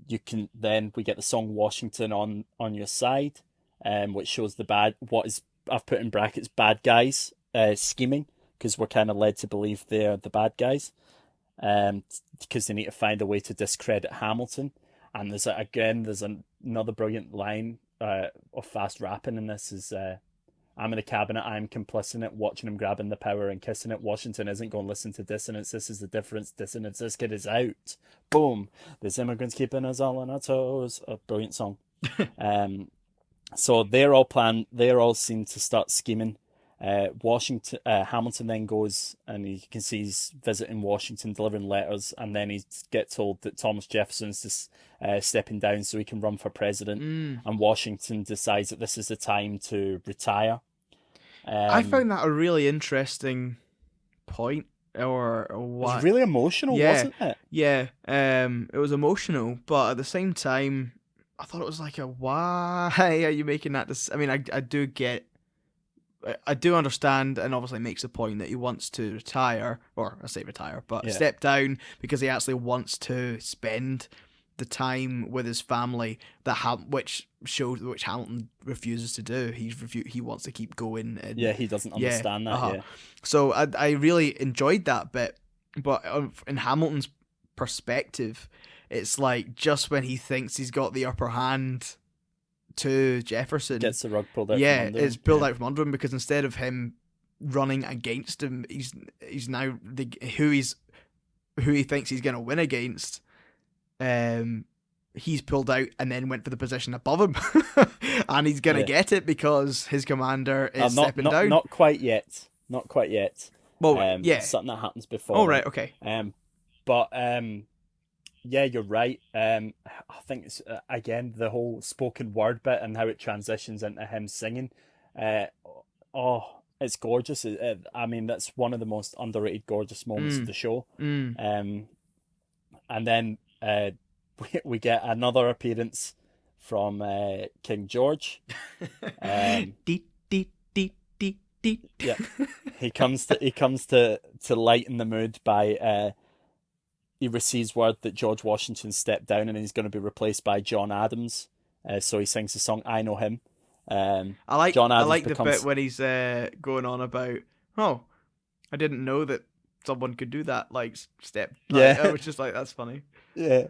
we get the song Washington on Your Side, which shows I've put in brackets bad guys scheming, because we're kind of led to believe they're the bad guys, because they need to find a way to discredit Hamilton. And there's another brilliant line of fast rapping in this is, I'm in the cabinet, I'm complicit in it, watching him grabbing the power and kissing it. Washington isn't going to listen to dissonance. This is the difference. Dissonance. This kid is out. Boom. This immigrant's keeping us all on our toes. A brilliant song. So they're all seen to start scheming. Hamilton then goes, and you can see he's visiting Washington, delivering letters, and then he gets told that Thomas Jefferson's just stepping down so he can run for president. And Washington decides that this is the time to retire. I found that a really interesting point, or what? It was really emotional, wasn't it? Yeah, it was emotional, but at the same time, I thought it was like, why are you making that? I mean, I do understand, and obviously makes the point that he wants to retire, or I say retire, but step down, because he actually wants to spend the time with his family which Hamilton refuses to do. He wants to keep going. And, he doesn't understand that. Yeah. So I really enjoyed that bit, but in Hamilton's perspective, it's like just when he thinks he's got the upper hand to Jefferson, gets the rug pulled out. From under it's pulled out from under him, because instead of him running against him, he's now who he thinks he's going to win against. He's pulled out and then went for the position above him, and he's going to get it because his commander is stepping down. Not quite yet. Not quite yet. Well, something that happens before. Oh, right, okay. Yeah, you're right. I think it's again the whole spoken word bit and how it transitions into him singing. It's gorgeous. I mean, that's one of the most underrated, gorgeous moments of the show. And then we get another appearance from King George. Yeah, he comes to lighten the mood by. He receives word that George Washington stepped down and he's going to be replaced by John Adams. So he sings the song "I Know Him." I like the bit when he's going on about, I didn't know that someone could do that. I was just like, that's funny. Yeah.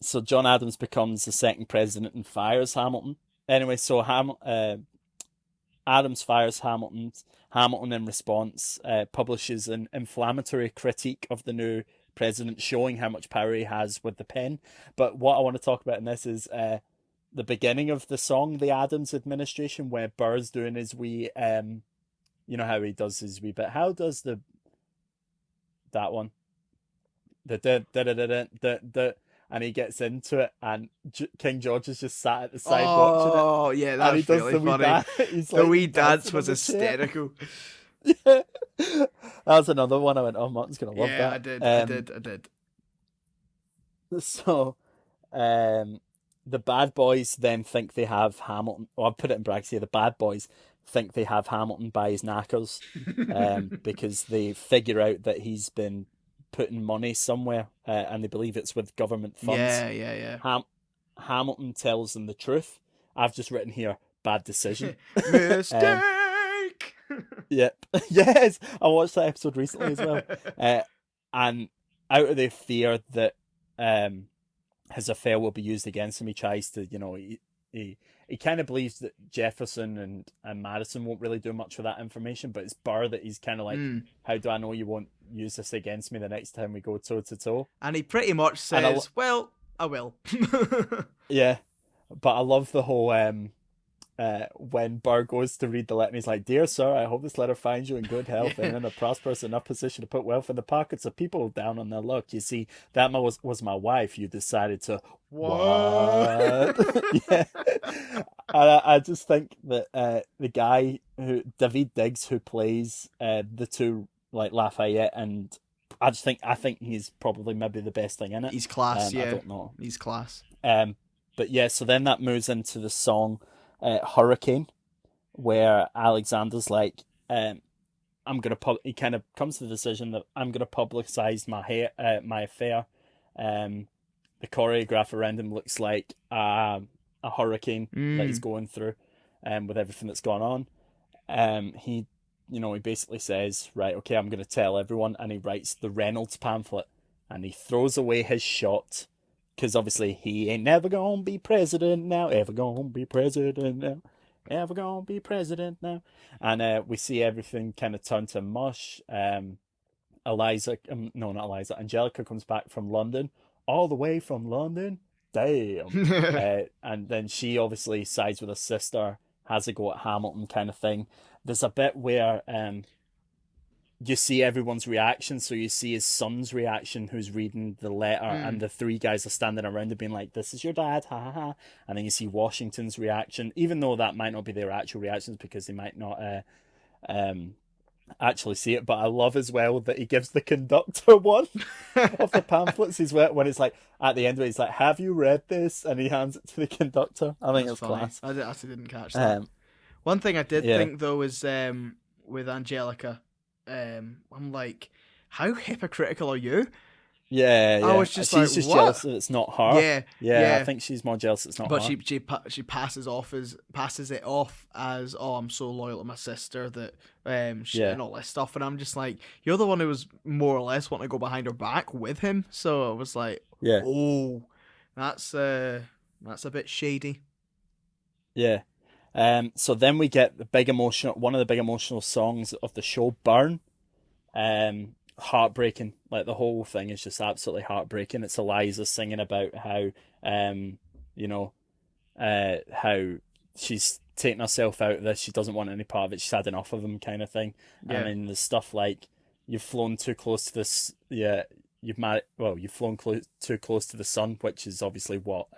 So John Adams becomes the second president and fires Hamilton. Anyway, so Adams fires Hamilton. Hamilton, in response, publishes an inflammatory critique of the new president, showing how much power he has with the pen. But what I want to talk about in this is the beginning of the song, The Adams Administration, where Burr's doing his wee, you know how he does his wee bit. How does that one? And he gets into it, and King George is just sat at the side watching it. Oh, yeah, that's really funny. The wee dance was hysterical. Yeah. That was another one I went, Martin's going to love that. I did. So, the bad boys then think they have Hamilton. I'll put it in brackets here. The bad boys think they have Hamilton by his knackers, because they figure out that he's been putting money somewhere, and they believe it's with government funds. Yeah. Hamilton tells them the truth. I've just written here, bad decision. Mistake! Yep. Yes, I watched that episode recently as well. And out of the fear that his affair will be used against him, he tries to, he kind of believes that Jefferson and Madison won't really do much for that information, but it's Burr that he's kind of like, how do I know you won't use this against me the next time we go toe to toe? And he pretty much says, well, I will. Yeah, but I love the whole when Burr goes to read the letter and he's like, "Dear sir, I hope this letter finds you in good health and in a prosperous enough position to put wealth in the pockets of people down on their luck. You see, that was my wife. You decided to..." What? Yeah. And I just think that the guy David Diggs, who plays the two, like Lafayette, and I think he's probably maybe the best thing in it. He's class, yeah. I don't know. He's class. But yeah, so then that moves into the song Hurricane, where Alexander's like, I'm gonna he kind of comes to the decision that I'm gonna publicize my affair. The choreograph around him looks like a hurricane that he's Mm. going through, with everything that's gone on. He, he basically says, right, okay, I'm going to tell everyone, and he writes the Reynolds pamphlet, and he throws away his shot, because obviously he ain't never gonna be president now, ever gonna be president now, ever gonna be president now, and we see everything kind of turn to mush. Eliza, no, not Eliza, Angelica comes back from London, all the way from London. Damn. And then she obviously sides with her sister, has a go at Hamilton kind of thing. There's a bit where you see everyone's reaction. So you see his son's reaction, who's reading the letter, and Mm. the three guys are standing around and being like, "This is your dad, ha ha ha." And then you see Washington's reaction, even though that might not be their actual reactions because they might not um actually see it. But I love as well that he gives the conductor one of the pamphlets. He's when it's like at the end of it, he's like, "Have you read this?" And he hands it to the conductor. I think That's it's funny. class. I actually didn't catch that. Um, One thing I did yeah, think though is with Angelica, I'm like, how hypocritical are you? yeah, I yeah. was just like, She's just what? jealous that it's not her. Yeah, Yeah, I yeah. think she's more jealous it's not But her. she passes it off as, oh, I'm so loyal to my sister that Yeah, and all this stuff, and I'm just like, you're the one who was more or less wanting to go behind her back with him. So I was like, yeah, oh, that's a bit shady. yeah. So then we get one of the big emotional songs of the show, "Burn." Heartbreaking. Like the whole thing is just absolutely heartbreaking. It's Eliza singing about how, you know, how she's taken herself out of this. She doesn't want any part of it. She's had enough of him, kind of thing. And Yeah, then there's stuff like, "You've flown too close to this. Yeah, you've flown too close to the sun," which is obviously what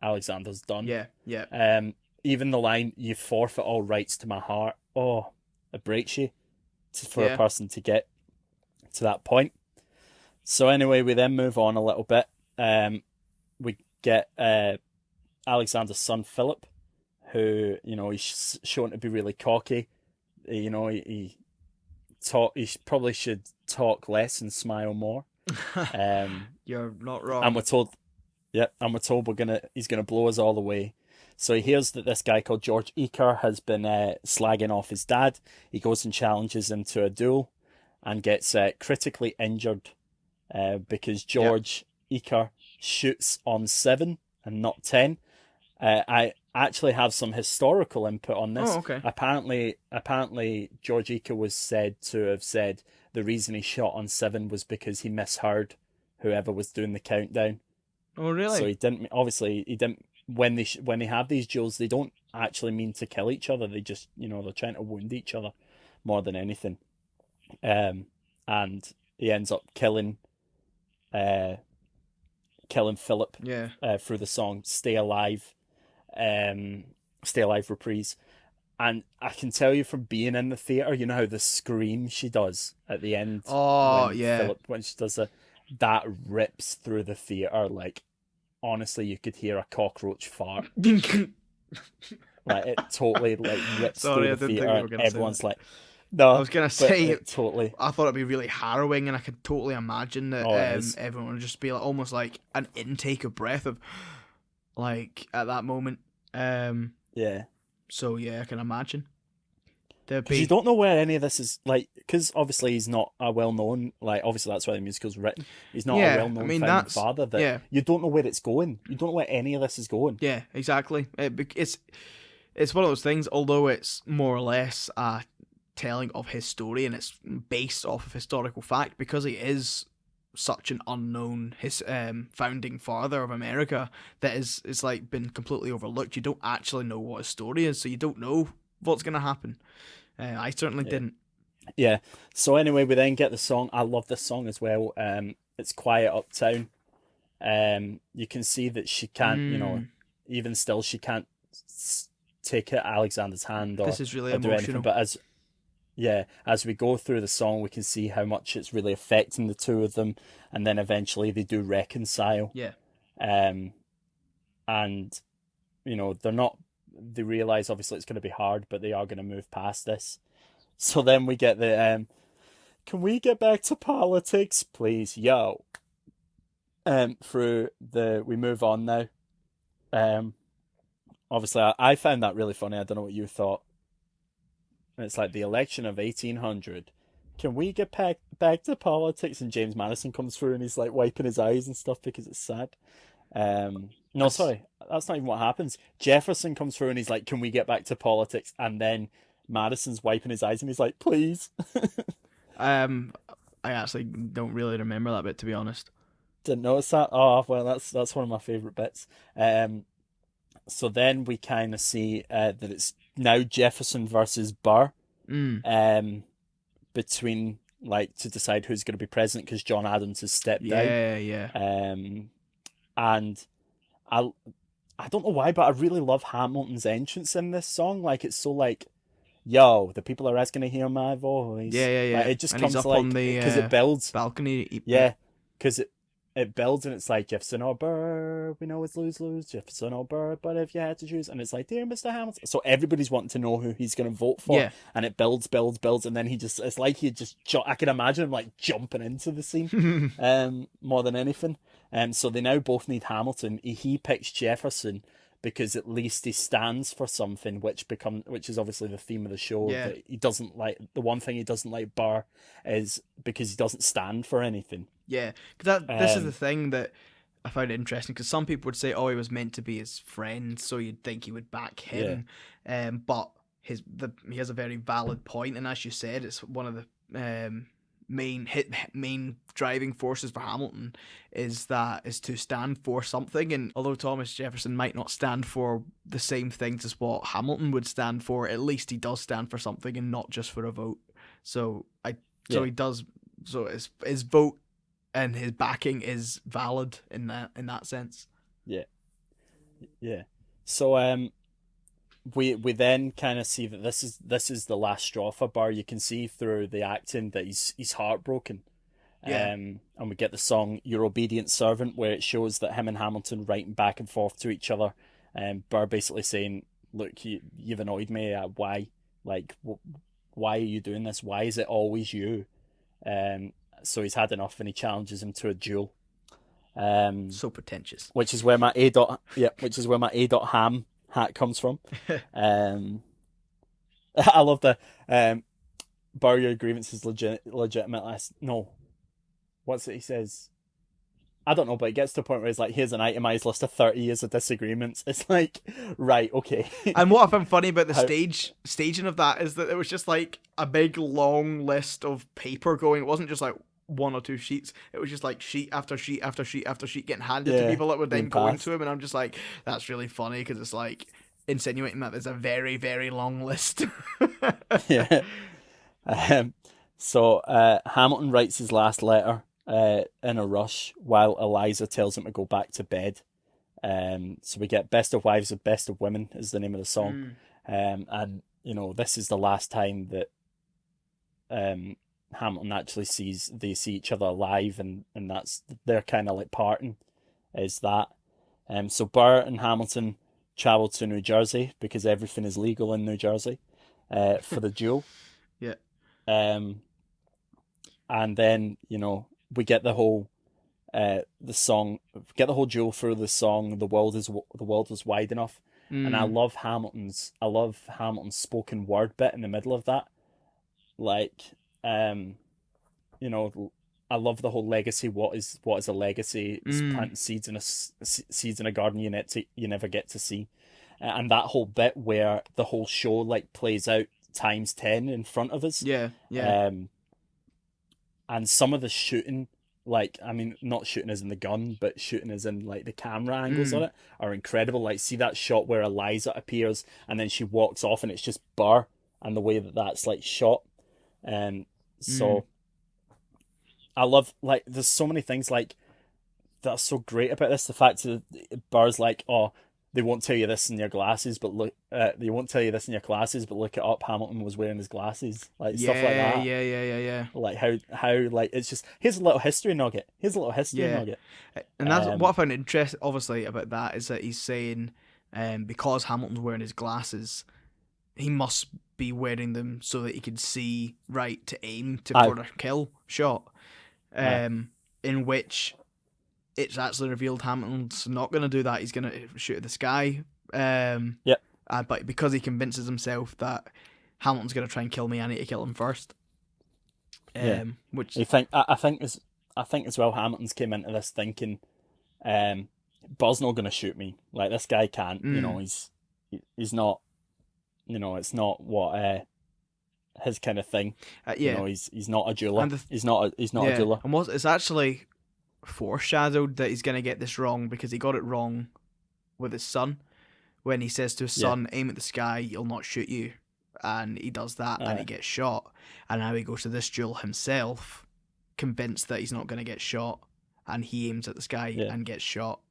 Alexander's done. yeah, yeah, Even the line, "You forfeit all rights to my heart." Oh, it breaks you for a yeah, person to get to that point. So anyway, we then move on a little bit. We get Alexander's son Philip, who he's shown to be really cocky. He probably should talk less and smile more. Um, You're not and wrong. we're told, yeah, and we're told he's gonna blow us all away. So he hears that this guy called George Eaker has been slagging off his dad. He goes and challenges him to a duel, and gets critically injured because Yep. George Eaker shoots on 7 and not 10. I actually have some historical input on Oh, this. okay. Apparently, George Eaker was said to have said the reason he shot on 7 was because he misheard whoever was doing the countdown. Oh, So really? he didn't when they have these duels, they don't actually mean to kill each other. They just they're trying to wound each other more than anything. Um, and he ends up uh, killing Philip Yeah. through the song "Stay Alive," "Stay Alive" reprise. And I can tell you from being in the theater, you know how the scream she does at the end Oh, yeah. when she does it, that rips through the theater. Like honestly, you could hear a cockroach fart. Like it totally like rips Sorry, through I the didn't theater, think you were and gonna say that. everyone's like, I "No," was gonna but say, it totally. I thought it'd be really harrowing, and I could totally imagine that Oh, it is. everyone would just be like, almost like an intake of breath of, like, at that moment. Yeah. So yeah, I can imagine there'd Because you be. don't know where any of this is like, because obviously he's not a well-known, like obviously that's why the musical's written. He's not a Yeah, I well-known mean founding that's father. That yeah, you don't know where it's going. You don't know where any of this is going. yeah, exactly. It's one of those things. Although it's more or less a telling of his story, and it's based off of historical fact, because he is such an unknown founding father of America, that is it's like been completely overlooked. You don't actually know what his story is, so you don't know what's gonna happen. I certainly Yeah. didn't. Yeah. So anyway, we then get the song. I love this song as well. It's "Quiet Uptown." You can see that she can't, Mm, even still, she can't take Alexander's hand this is really or do anything. emotional. But as we go through the song, we can see how much it's really affecting the two of them, and then eventually they do reconcile. Yeah. Um, and they're not they realize obviously it's going to be hard, but they are going to move past this. So then we get the can we get back to politics, please, yo? We move on now. Obviously, I found that really funny. I don't know what you thought. It's like the election of 1800. Can we get back to politics? And James Madison comes through and he's like wiping his eyes and stuff because it's sad. No, sorry, that's not even what happens. Jefferson comes through and he's like, "Can we get back to politics?" And then Madison's wiping his eyes and he's like, "Please." I actually don't really remember that bit, to be honest. Didn't notice that. Oh well, that's one of my favorite bits. So then we kind of see that it's now Jefferson versus Burr. Between like to decide who's going to be president because John Adams has stepped down. Yeah. And I don't know why, but I really love Hamilton's entrance in this song. Like it's so like, yo, the people are asking to hear my voice. Yeah. Like, it just and comes he's up like on the because it builds. balcony. Yeah, because it builds and it's like Jefferson or Burr, we know it's lose, Jefferson or Burr, but if you had to choose, and it's like, dear Mr. Hamilton. So everybody's wanting to know who he's going to vote for. Yeah. And it builds, and then it's like I can imagine him like jumping into the scene more than anything. So they now both need Hamilton. He picks Jefferson because at least he stands for something, which is obviously the theme of the show. Yeah. That he doesn't like. The one thing he doesn't like Burr is because he doesn't stand for anything. Yeah, because this is the thing that I found interesting. Because some people would say, "Oh, he was meant to be his friend, so you'd think he would back him." Yeah. But he has a very valid point, and as you said, it's one of the main driving forces for Hamilton is to stand for something. And although Thomas Jefferson might not stand for the same things as what Hamilton would stand for, at least he does stand for something and not just for a vote. So he does. So his vote and his backing is valid in that sense. Yeah. So we then kind of see that this is the last straw for Burr. You can see through the acting that he's heartbroken. Yeah. And we get the song "Your Obedient Servant," where it shows that him and Hamilton writing back and forth to each other. Burr basically saying, "Look, you've annoyed me. Why? Like, why are you doing this? Why is it always you?" So he's had enough, and he challenges him to a duel. So pretentious. Which is where my A. Ham hat comes from. I love the Burr, your grievance is legitimate. No, what's it he says? I don't know, but it gets to a point where he's like, here's an itemized list of 30 years of disagreements. It's like, right, okay. And what I found funny about the staging of that is that it was just like a big long list of paper going. It wasn't just like one or two sheets. It was just like sheet after sheet after sheet after sheet getting handed to people that would then go into him. And I'm just like, that's really funny because it's like insinuating that there's a very, very long list. Yeah. So Hamilton writes his last letter in a rush while Eliza tells him to go back to bed. So we get Best of Wives of Best of Women is the name of the song. And, this is the last time that Hamilton actually they see each other alive, and that's their kind of like parting is that. So Burr and Hamilton travel to New Jersey because everything is legal in New Jersey for the duel. Yeah. And then, we get the whole the song, get the whole duel through the song "The World Was Wide Enough." And I love Hamilton's spoken word bit in the middle of that. Like, I love the whole legacy. What is a legacy? It's planting seeds in a garden you never get to see. And that whole bit where the whole show like plays out times 10 in front of us. Yeah. And some of the shooting, like, I mean, not shooting as in the gun, but shooting as in like the camera angles on it are incredible. Like, see that shot where Eliza appears and then she walks off and it's just Burr, and the way that that's like shot. So I love, like, there's so many things like that's so great about this. The fact that Burr's like, oh, they won't tell you this in your glasses, but look, they won't tell you this in your classes, but look it up. Hamilton was wearing his glasses, like stuff like that. Yeah. Like how like it's just, here's a little history nugget. And that's what I found interesting, obviously, about that is that he's saying, because Hamilton's wearing his glasses, he must be wearing them so that he can see right to aim to Aye. for a kill shot. In which it's actually revealed Hamilton's not going to do that. He's going to shoot at the sky. Yep. But because he convinces himself that Hamilton's going to try and kill me, I need to kill him first. Which I think as well, Hamilton's came into this thinking, Buzz not going to shoot me. Like, this guy can't. You know, he's not. You know, it's not what his kind of thing. yeah, you know, he's not a jeweler. He's not a jeweler. And it's actually foreshadowed that he's going to get this wrong because he got it wrong with his son when he says to his son, "Aim at the sky, he'll not shoot you," and he does that and he gets shot. And now he goes to this duel himself, convinced that he's not going to get shot, and he aims at the sky and gets shot.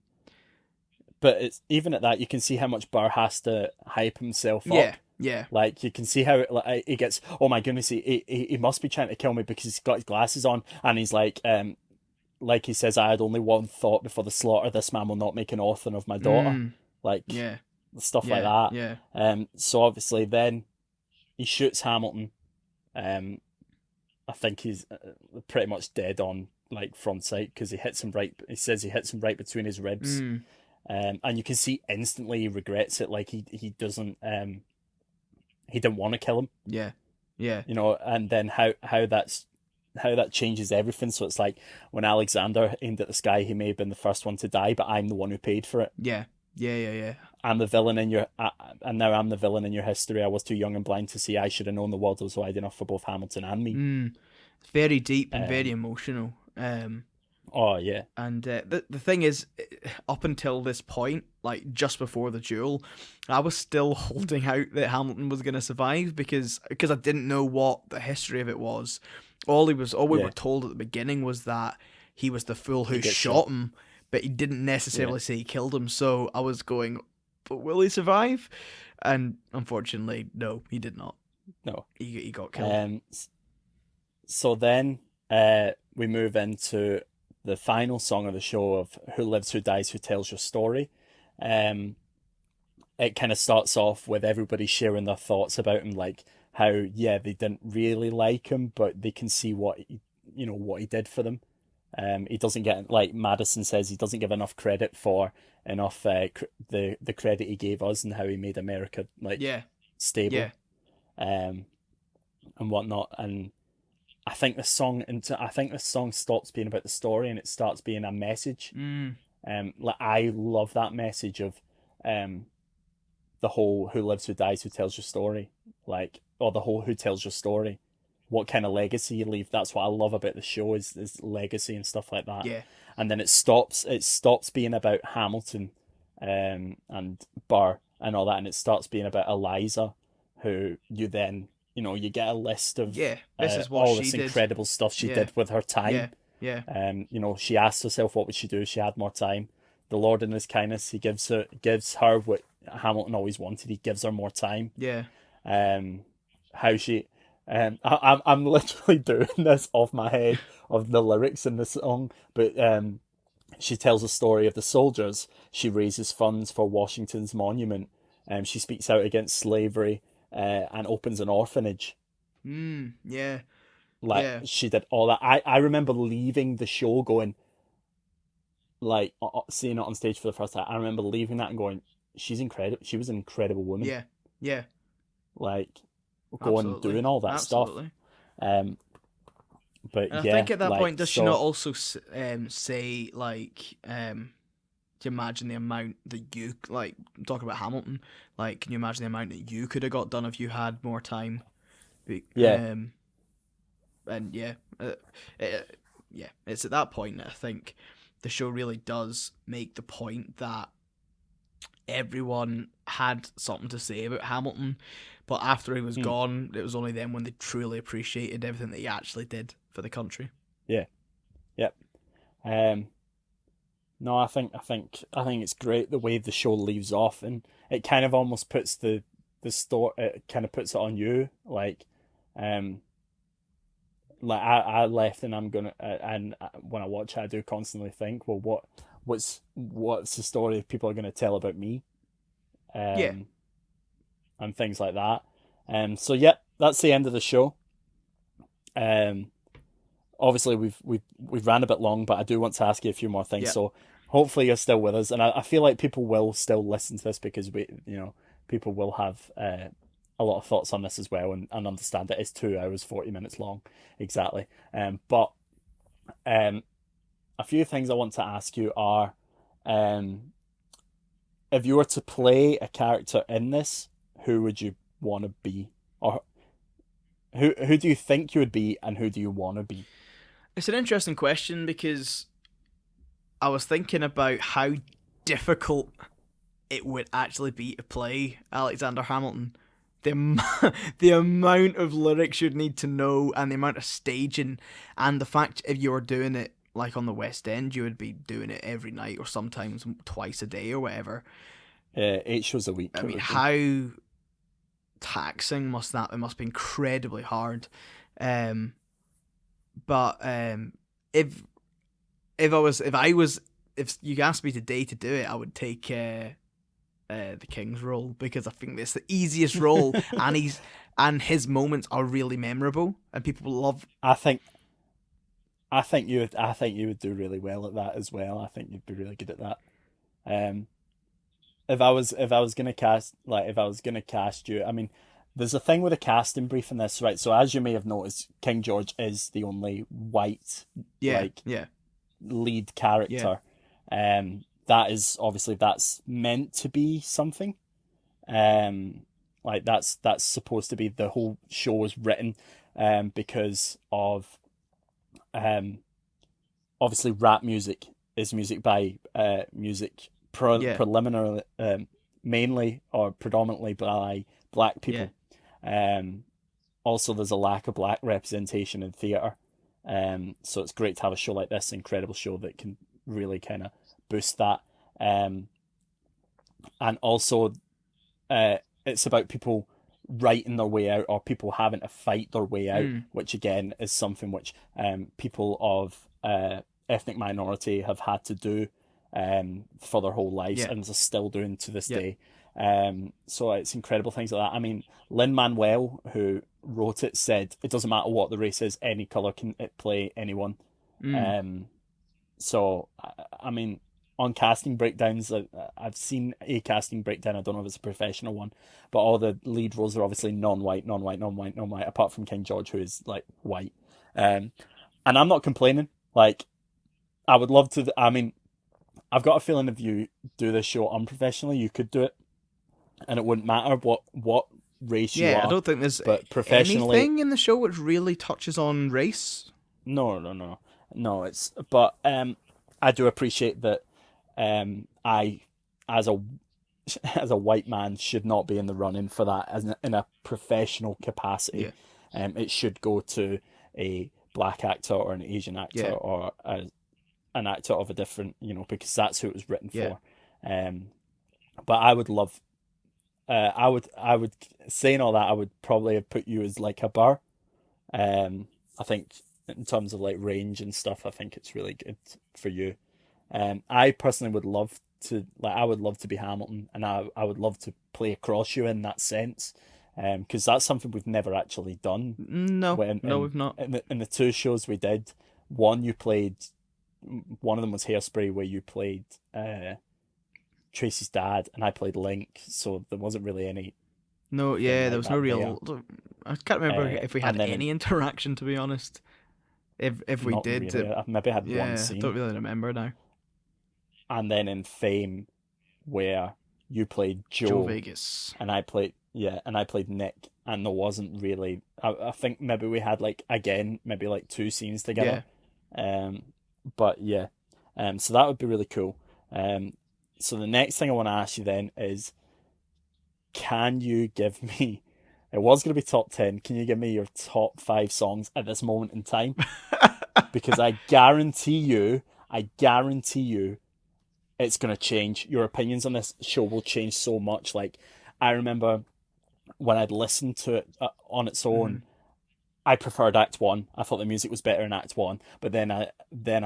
But it's even at that, you can see how much Burr has to hype himself up. Yeah. Like, you can see how he gets, oh my goodness, he must be trying to kill me because he's got his glasses on, and he's like he says, I had only one thought before the slaughter, this man will not make an orphan of my daughter. Like, stuff like that. Yeah. So obviously then he shoots Hamilton. I think he's pretty much dead on, like, front sight because he says he hits him right between his ribs. And you can see instantly he regrets it. Like, he doesn't, he didn't want to kill him. Yeah. You know, and then how that changes everything. So it's like when Alexander aimed at the sky, he may have been the first one to die, but I'm the one who paid for it. Yeah. I'm the villain in your, and now I'm the villain in your history. I was too young and blind to see. I should have known the world was wide enough for both Hamilton and me. It's very deep and very emotional. Oh yeah. And the thing is, up until this point, like just before the duel, I was still holding out that Hamilton was going to survive because I didn't know what the history of it was. All we were told at the beginning was that he was the fool who shot him, but he didn't necessarily say he killed him. So I was going, but will he survive? And unfortunately, no, he did not. No, he got killed. So then we move into the final song of the show of Who Lives, Who Dies, Who Tells Your Story. It kind of starts off with everybody sharing their thoughts about him, like how, they didn't really like him, but they can see what he did for them. He doesn't get, like Madison says, he doesn't give enough credit for the credit he gave us and how he made America stable, and whatnot. And I think this song stops being about the story and it starts being a message. Like, I love that message of the whole who lives, who dies, who tells your story, like, or the whole who tells your story, what kind of legacy you leave. That's what I love about the show is legacy and stuff like that. And then it stops being about Hamilton and Burr and all that, and it starts being about Eliza, who you then, you get a list of this is what all she this did. Incredible stuff she did with her time. She asked herself what would she do if she had more time. The Lord in his kindness, he gives her what Hamilton always wanted. He gives her more time. How she I'm literally doing this off my head of the lyrics in the song, but she tells a story of the soldiers. She raises funds for Washington's monument. She speaks out against slavery and opens an orphanage. She did all that. I remember leaving the show going, like, seeing it on stage for the first time. I remember leaving that and going, she's incredible. She was an incredible woman. Like, going and doing all that stuff. But and I think at that point, does she not also say, like, do you imagine the amount that you, like, talking about Hamilton, like, can you imagine the amount that you could have got done if you had more time? And it's at that point that I think the show really does make the point that everyone had something to say about Hamilton, but after he was gone, it was only then when they truly appreciated everything that he actually did for the country. No, I think it's great the way the show leaves off, and it kind of almost puts the story, it kind of puts it on you, like I left, and I'm gonna and when I watch it, I do constantly think, well, what's the story people are gonna tell about me? Yeah. um, and things like that. So yeah, that's the end of the show. Um, Obviously we've ran a bit long, but I do want to ask you a few more things. Yeah. So hopefully you're still with us, and I feel like people will still listen to this because people will have a lot of thoughts on this as well, and understand that it's 2 hours 40 minutes long exactly. But a few things I want to ask you are, um, if you were to play a character in this, who would you want to be, or who do you think you would be, and who do you want to be? It's an interesting question because I was thinking about how difficult it would actually be to play Alexander Hamilton. The amount of lyrics you'd need to know, and the amount of staging, and the fact if you were doing it like on the West End, you would be doing it every night or sometimes twice a day or whatever. 8 shows a week I it mean, would be. how taxing must that? It must have been incredibly hard. Um, but if you asked me today to do it, I would take the King's role because I think it's the easiest role, and his moments are really memorable, and people love. I think I think you would do really well at that as well. I think you'd be really good at that. Um, if I was gonna cast you, I mean, there's a thing with a casting brief in this, right? So as you may have noticed, King George is the only white Yeah, like yeah, lead yeah, character. That is obviously that's meant to be something. Um, like that's supposed to be the whole show was written, because of um obviously rap music is music by yeah, preliminary, mainly or predominantly by black yeah, people. Um, Also, there's a lack of black representation in theatre. So it's great to have a show like this, incredible show that can really kind of boost that. Um, and also, it's about people writing their way out or people having to fight their way out, mm, which again is something which people of ethnic minority have had to do for their whole lives yeah, and are still doing to this yeah, day. So it's incredible things like that. I mean, Lin-Manuel, who wrote it, said it doesn't matter what the race is, any color can it play anyone. mm, Um, I mean, on casting breakdowns, I've seen a casting breakdown. I don't know if it's a professional one, but all the lead roles are obviously non-white, non-white, non-white, non-white, apart from King George, who is like white. Um, and I'm not complaining. Like, I would love to. I mean, I've got a feeling if you do this show unprofessionally, you could do it, and it wouldn't matter what race you yeah. I are. don't think there's But professionally, anything in the show which really touches on race. no, no, no, no. It's but I do appreciate that. I, as a as a white man, should not be in the running for that in a professional capacity. Yeah, It should go to a black actor or an Asian actor yeah, or an actor of a different, because that's who it was written yeah, for. Um, but I would love, I would, saying all that, I would probably have put you as like a Burr. I think in terms of like range and stuff, I think it's really good for you. I personally would love to like I would love to be Hamilton, and I would love to play across you in that sense, because that's something we've never actually done. no, When no, we've not. in the two shows we did, one you played, one of them was Hairspray, where you played Tracy's dad, and I played Link, so there wasn't really anything No, yeah, there like was no that there. real. I can't remember if we And had then any interaction, to be honest. If we not did, really, I maybe had one yeah, I don't scene, really remember now. and then in Fame, where you played Joe Joe Vegas. and I played Nick, and there wasn't really. I think maybe we had like again maybe like two scenes Yeah. together, um, but yeah, so that would be really cool. Um, so the next thing I want to ask you then is, can you give me? It was going to be top 10. Can you give me your top 5 songs at this moment in time? Because I guarantee you, it's going to change. Your opinions on this show will change so much. Like, I remember when I'd listened to it on its Mhm. own, I preferred Act One. I thought the music was better in Act One, but then I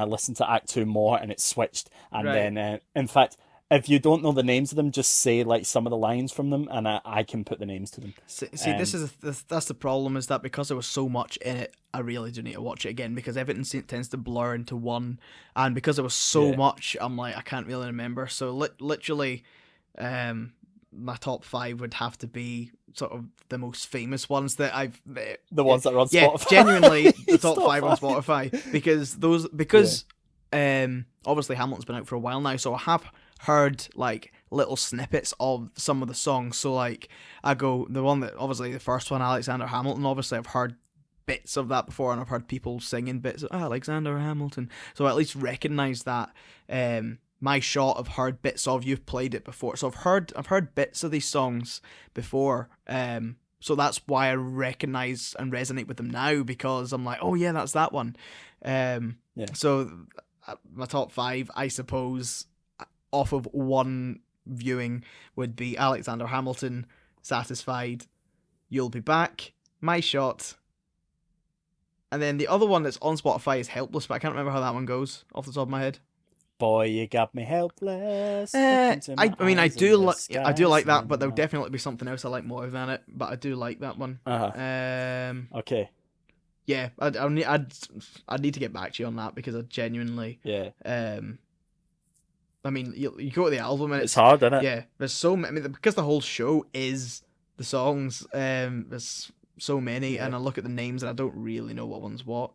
listened to Act Two more, and it switched. And Right. then, in fact, if you don't know the names of them, just say like some of the lines from them, and I can put the names to them. See, that's the problem, is that because there was so much in it, I really do need to watch it again, because everything tends to blur into one, and because there was so Yeah. much, I'm like, I can't really remember. So literally, my top five would have to be sort of the most famous ones that I've. The ones that are on Yeah, Spotify. genuinely the It's top top five on five. Spotify, Yeah. obviously Hamilton's been out for a while now, so I have heard like little snippets of some of the songs. So like I go the one that obviously the first one, Alexander Hamilton. Obviously I've heard bits of that before, and I've heard people singing bits of Alexander Hamilton, so I at least recognize that. My Shot, I've heard bits of. You've played it before, so I've heard bits of these songs before. So that's why I recognize and resonate with them now, because I'm like, oh yeah, that's that one. Yeah. So my top five, I suppose, off of one viewing, would be Alexander Hamilton, Satisfied, You'll Be Back, My Shot, and then the other one that's on Spotify is Helpless, but I can't remember how that one goes off the top of my head. Boy, you got me helpless. Look I into my mean, eyes in the I do sky, like that, but singing there'll my... definitely be something else I like more than it. But I do like that one. Uh-huh. Okay. Yeah, I'd need to get back to you on that, because I genuinely, Yeah. I mean, you go to the album and It's hard, isn't it? yeah, there's so many. I mean, because the whole show is the songs. There's so many, Yeah. and I look at the names and I don't really know what one's what.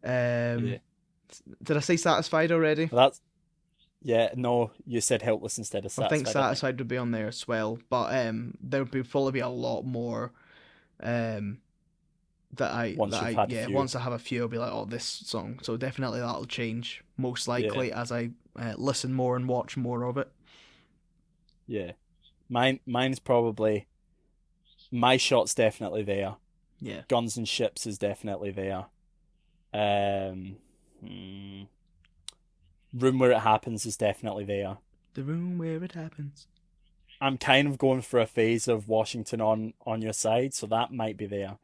Yeah. Did I say Satisfied already? Well, that's... Yeah, no, you said helpless instead of I think satisfied, I think. Satisfied would be on there as well, but there would probably be a lot more um Once you've had a yeah, few. once I have a few, I'll be like, oh, this song. So definitely that'll change, most Yeah. likely, as I listen more and watch more of it. Yeah. Mine's probably... My Shot's definitely there. Yeah. Guns and Ships is definitely there. Um, Room Where It Happens is definitely there. The Room Where It Happens. I'm kind of going for a phase of Washington on Your Side, so that might be there.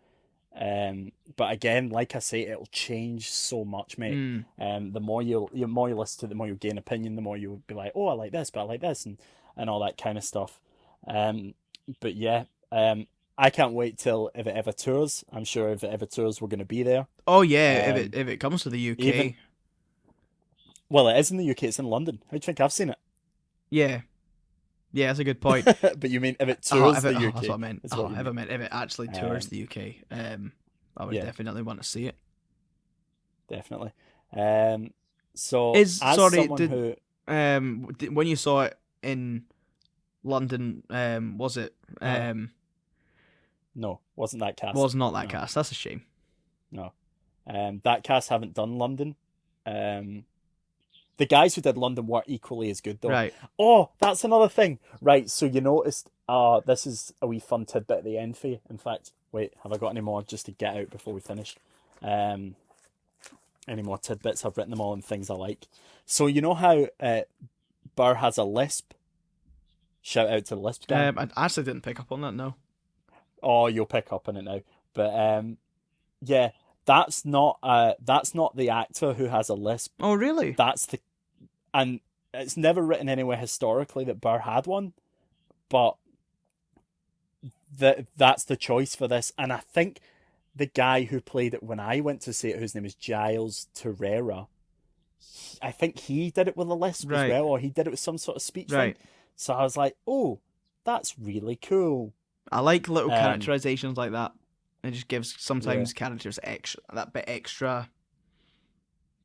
But again, like I say, it'll change so much, mate. Mm. The more the more you listen to it, the more you gain opinion, the more you'll be like, oh, I like this, but I like this, and all that kind of stuff. But yeah, I can't wait till If It Ever Tours. I'm sure If It Ever Tours, we're going to be there. Oh yeah, Um, if it comes to the UK, even well, it is in the UK. It's in London. How do you think I've seen it? yeah, yeah, that's a good point. But you mean if it tours the That's what I UK? meant. Is what you If I mean? meant if it actually tours the UK, I would Yeah, definitely want to see it. definitely. So Is as sorry, someone who... when you saw it in London, was it uh, no, wasn't that cast? was not that No, cast? That's a shame. no. That cast haven't done London. The guys who did London were equally as good though. Right. Oh, that's another thing. Right, so you noticed, this is a wee fun tidbit at the end for you. In fact, wait, have I got any more just to get out before we finish? Any more tidbits? I've written them all in things I like. So you know how Burr has a lisp? Shout out to the lisp gang. I actually didn't pick up on that. No. Oh, you'll pick up on it now. But yeah, that's not the actor who has a lisp. Oh really? And it's never written anywhere historically that Burr had one, but that's the choice for this. And I think the guy who played it when I went to see it, whose name is Giles Terrera, I think he did it with a lisp as Right. well, or he did it with some sort of speech Right. thing. So I was like, oh, that's really cool. I like little Um, characterizations like that. It just gives Yeah, sometimes characters that bit extra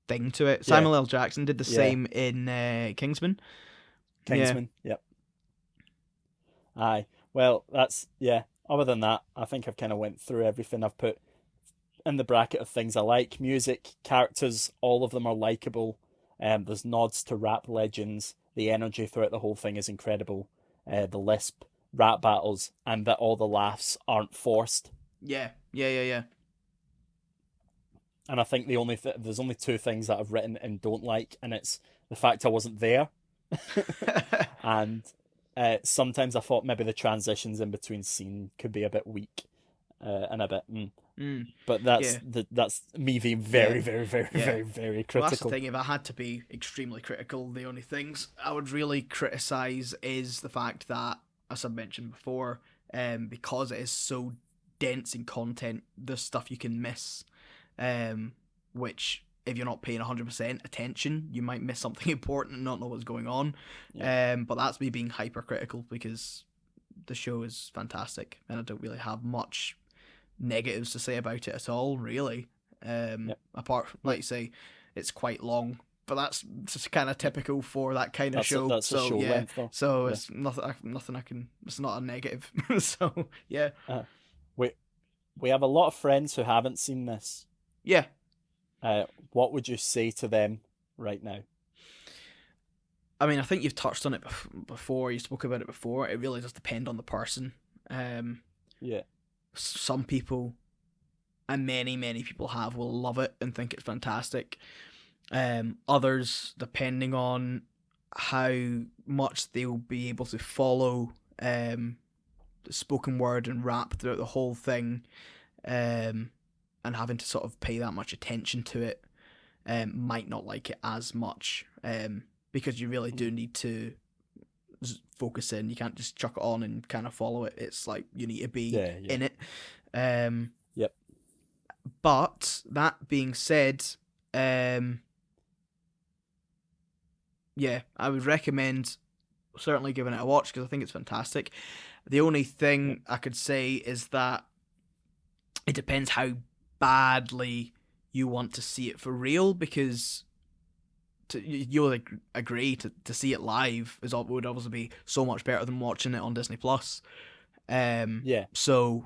thing to it. yeah, Samuel L. Jackson did the yeah. same in Kingsman. Yeah. Kingsman, yep. Aye. Well, yeah. Other than that, I think I've kind of went through everything I've put in the bracket of things I like. Music, characters, all of them are likable. There's nods to rap legends. The energy throughout the whole thing is incredible. The lisp, rap battles, and that all the laughs aren't forced. Yeah. Yeah. And I think there's only two things that I've written and don't like, and it's the fact I wasn't there, and sometimes I thought maybe the transitions in between scene could be a bit weak, and a bit. But Yeah. that's me being very, Yeah. very, very, Yeah. very, very Well, that's the critical. thing. If I had to be extremely critical, the only things I would really criticize is the fact that, as I mentioned before, because it is so dense in content, there's stuff you can miss, which if you're not paying 100% attention, you might miss something important and not know what's going on. Yeah. But that's me being hypercritical because the show is fantastic, and I don't really have much negatives to say about it at all, really. Yep. Apart, like you say, it's quite long, but that's just kind of typical for that kind of show. That's a So show yeah, length though. so Yeah. it's nothing I can. It's not a negative. So yeah, We we have a lot of friends who haven't seen this. yeah. What would you say to them right now? I mean, I think you've touched on it before. You spoke about it before. It really does depend on the person. Yeah. Some people, and many people will love it and think it's fantastic. Others, depending on how much they'll be able to follow spoken word and rap throughout the whole thing, and having to sort of pay that much attention to it, might not like it as much, because you really do need to focus in. You can't just chuck it on and kind of follow it. It's like you need to be in it. Yep. But that being said, yeah, I would recommend certainly giving it a watch because I think it's fantastic. The only thing I could say is that it depends how badly you want to see it for real, because you'll agree to see it live would obviously be so much better than watching it on Disney Plus. So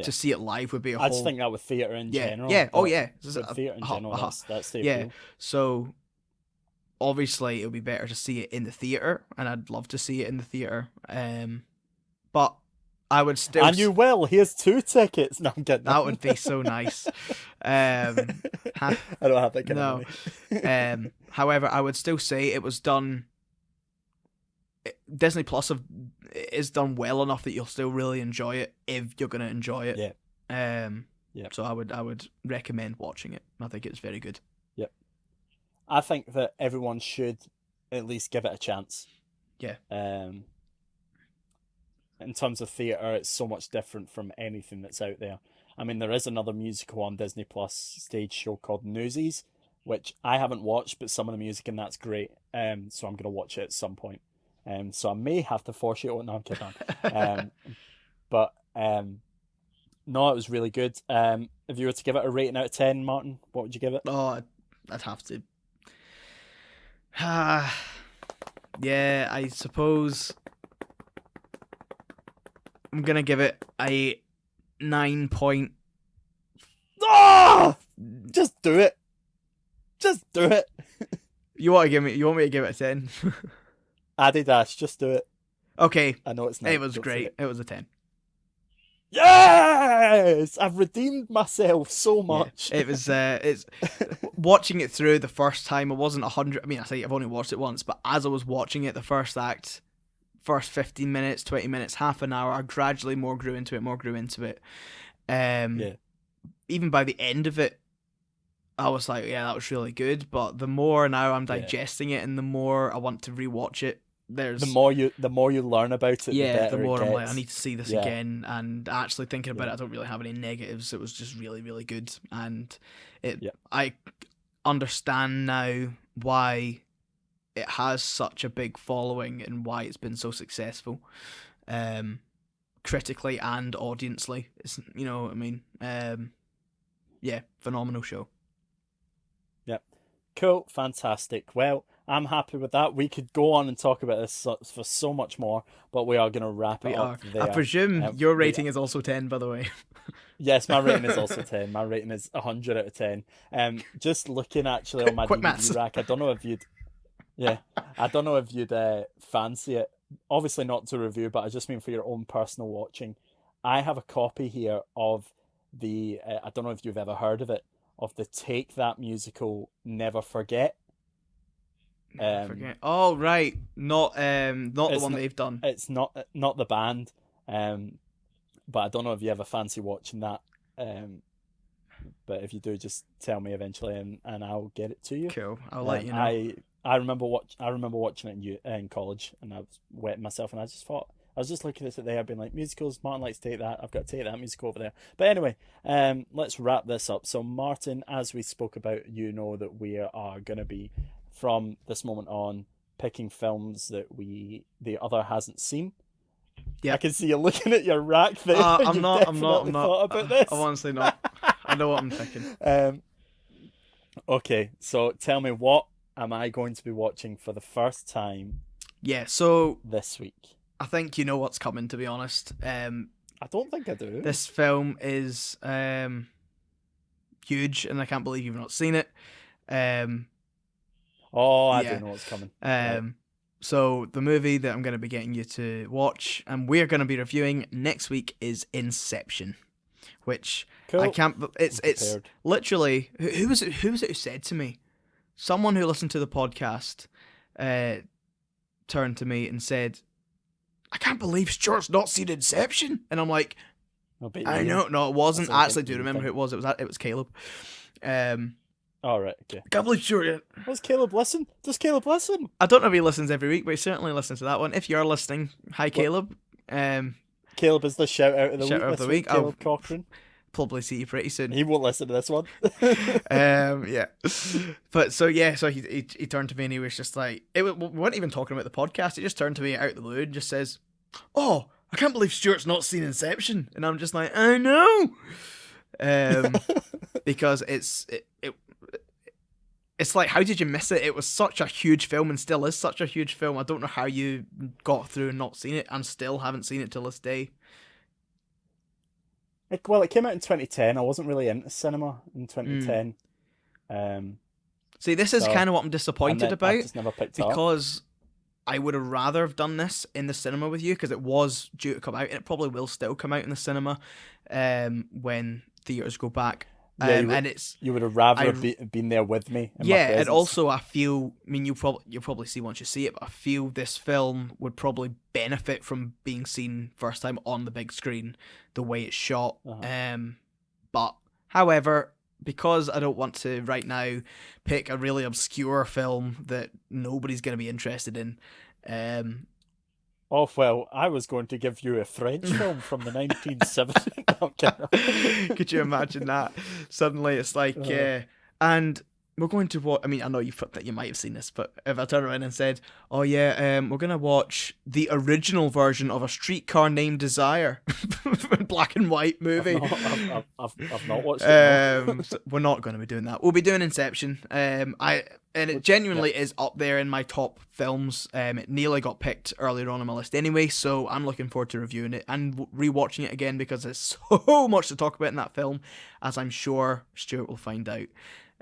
to see it live would be I just think that with theatre in general. Yeah. Oh yeah. With theatre in general, that's the yeah. appeal. So obviously it would be better to see it in the theatre, and I'd love to see it in the theatre. But I would still. And you will. Here's 2 tickets. No, I'm kidding. That would be so nice. I don't have that kind of money. However, I would still say it was done. Disney Plus is done well enough that you'll still really enjoy it if you're going to enjoy it. Yeah. So I would recommend watching it. I think it's very good. Yep. I think that everyone should at least give it a chance. Yeah. In terms of theatre, it's so much different from anything that's out there. I mean, there is another musical on Disney Plus stage show called Newsies, which I haven't watched, but some of the music in that's great. So I'm going to watch it at some point. So I may have to force you. No, I'm kidding. But no, it was really good. If you were to give it a rating out of 10, Martin, what would you give it? Oh, I'd have to. Yeah, I suppose I'm gonna give it a 9 point. Oh! Just do it. Just do it. You want me to give it a 10? Adidas, just do it. Okay. I know it's not. It was great. It was a 10. Yes! I've redeemed myself so much. Yeah, it was it's watching it through the first time. I wasn't 100. I mean, I say I've only watched it once, but as I was watching it, the first act, first 15 minutes, 20 minutes, half an hour, I gradually more grew into it. Even by the end of it, I was like, yeah, that was really good. But the more now I'm digesting it, and the more I want to rewatch it, the more you learn about it, the more I'm like, I need to see this again. And actually thinking about it, I don't really have any negatives. It was just really, really good, and I understand now why it has such a big following and why it's been so successful, critically and audiensely. It's, you know what I mean. Phenomenal show. Yep. Cool, fantastic. Well, I'm happy with that. We could go on and talk about this for so much more, but we are going to wrap it up there. I presume your rating is also 10, by the way. Yes, my rating is also 10. My rating is 100 out of 10. Just looking actually on my DVD rack, I don't know if you'd fancy it. Obviously not to review, but I just mean for your own personal watching. I have a copy here of the, I don't know if you've ever heard of it, of the Take That musical, Never Forget. Oh right, not the one they've done. It's not the band, but I don't know if you ever fancy watching that. but if you do, just tell me eventually, and I'll get it to you. Cool. I'll let you know. I remember watching it in college, and I was wetting myself, and I just thought, I was just looking at it there, being like, musicals, Martin likes to take that, I've got to take that musical over there. But anyway, let's wrap this up. So Martin, as we spoke about, you know that we are going to be, from this moment on, picking films that the other hasn't seen. Yeah, I can see you looking at your rack there. I'm not. Thought about this. I'm honestly not. I know what I'm thinking. Okay, so tell me, what am I going to be watching for the first time? Yeah, so this week. I think you know what's coming, to be honest. I don't think I do. This film is huge, and I can't believe you've not seen it. I do know what's coming. Right. So the movie that I'm going to be getting you to watch, and we're going to be reviewing next week, is Inception, which cool. I can't. It's literally who was it who said to me? Someone who listened to the podcast turned to me and said, "I can't believe Stuart's not seen Inception," and I'm like, "I know, no, it wasn't." I actually do remember who it was. It was Caleb. All right, okay. I can't believe Stuart. Does Caleb listen? I don't know if he listens every week, but he certainly listens to that one. If you're listening, hi Caleb. Caleb is the shout out of the week. Caleb Cochran. Probably see you pretty soon. He won't listen to this one. Yeah. But so he turned to me and he was just like, we weren't even talking about the podcast. He just turned to me out of the blue and just says, "Oh, I can't believe Stuart's not seen Inception." And I'm just like, I know. Because it's like, how did you miss it? It was such a huge film and still is such a huge film. I don't know how you got through and not seen it and still haven't seen it till this day. It came out in 2010. I wasn't really into cinema in 2010. See, this is kind of what I'm disappointed about. I just never picked because I would have rather have done this in the cinema with you, because it was due to come out, and it probably will still come out in the cinema when theaters go back. You would have rather been there with me. And also I feel, you'll probably see once you see it, but I feel this film would probably benefit from being seen first time on the big screen, the way it's shot. But however, because I don't want to right now pick a really obscure film that nobody's going to be interested in. Oh, well, I was going to give you a French film from the 1970s. Could you imagine that? Suddenly it's like, and we're going to watch, I know you might have seen this, but if I turn around and said, oh yeah, we're going to watch the original version of A Streetcar Named Desire, black and white movie. I've not watched it. So we're not going to be doing that. We'll be doing Inception. It genuinely is up there in my top films. It nearly got picked earlier on my list anyway, so I'm looking forward to reviewing it and rewatching it again, because there's so much to talk about in that film, as I'm sure Stuart will find out.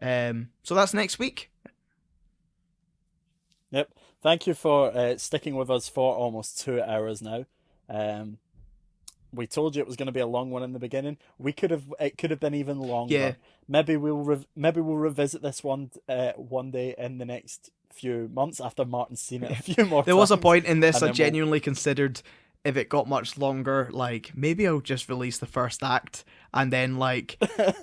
So that's next week. Yep. Thank you for sticking with us for almost 2 hours now. We told you it was going to be a long one in the beginning. It could have been even longer. Yeah. Maybe we'll revisit this one day in the next few months after Martin's seen it a few more times. There was a point in this I genuinely considered, if it got much longer, like, maybe I'll just release the first act and then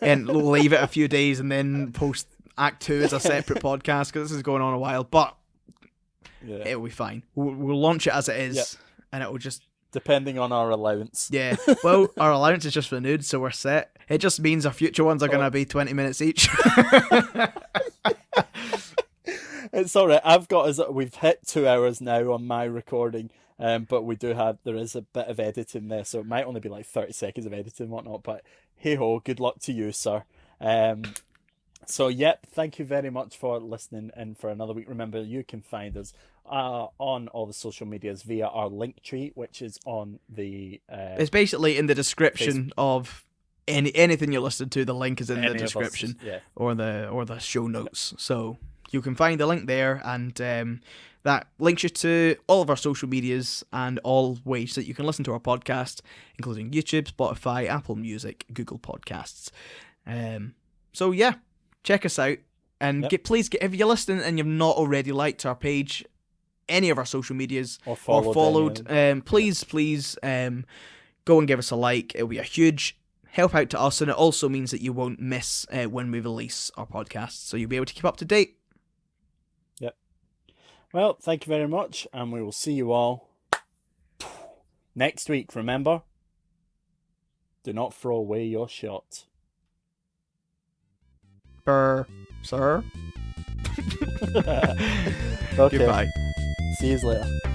and leave it a few days and then post Act 2 as a separate podcast, because this is going on a while, but it'll be fine. We'll launch it as it is, and it'll just... Depending on our allowance. Yeah, well, our allowance is just renewed, so we're set. It just means our future ones are going to be 20 minutes each. It's alright, we've hit 2 hours now on my recording. But there is a bit of editing there, so it might only be like 30 seconds of editing and whatnot, but hey ho, good luck to you, sir. So thank you very much for listening in for another week. Remember, you can find us on all the social medias via our link tree, which is on the it's basically in the description of anything you listen to. The link is in the description, or the show notes, so you can find the link there, and that links you to all of our social medias and all ways that you can listen to our podcast, including YouTube, Spotify, Apple Music, Google Podcasts. So check us out, and please get, if you're listening and you've not already liked our page, any of our social medias or followed, please go and give us a like. It'll be a huge help out to us, and it also means that you won't miss when we release our podcast, so you'll be able to keep up to date. Yep. Well, thank you very much, and we will see you all next week. Remember, do not throw away your shot. Sir. Okay. Goodbye. See you later.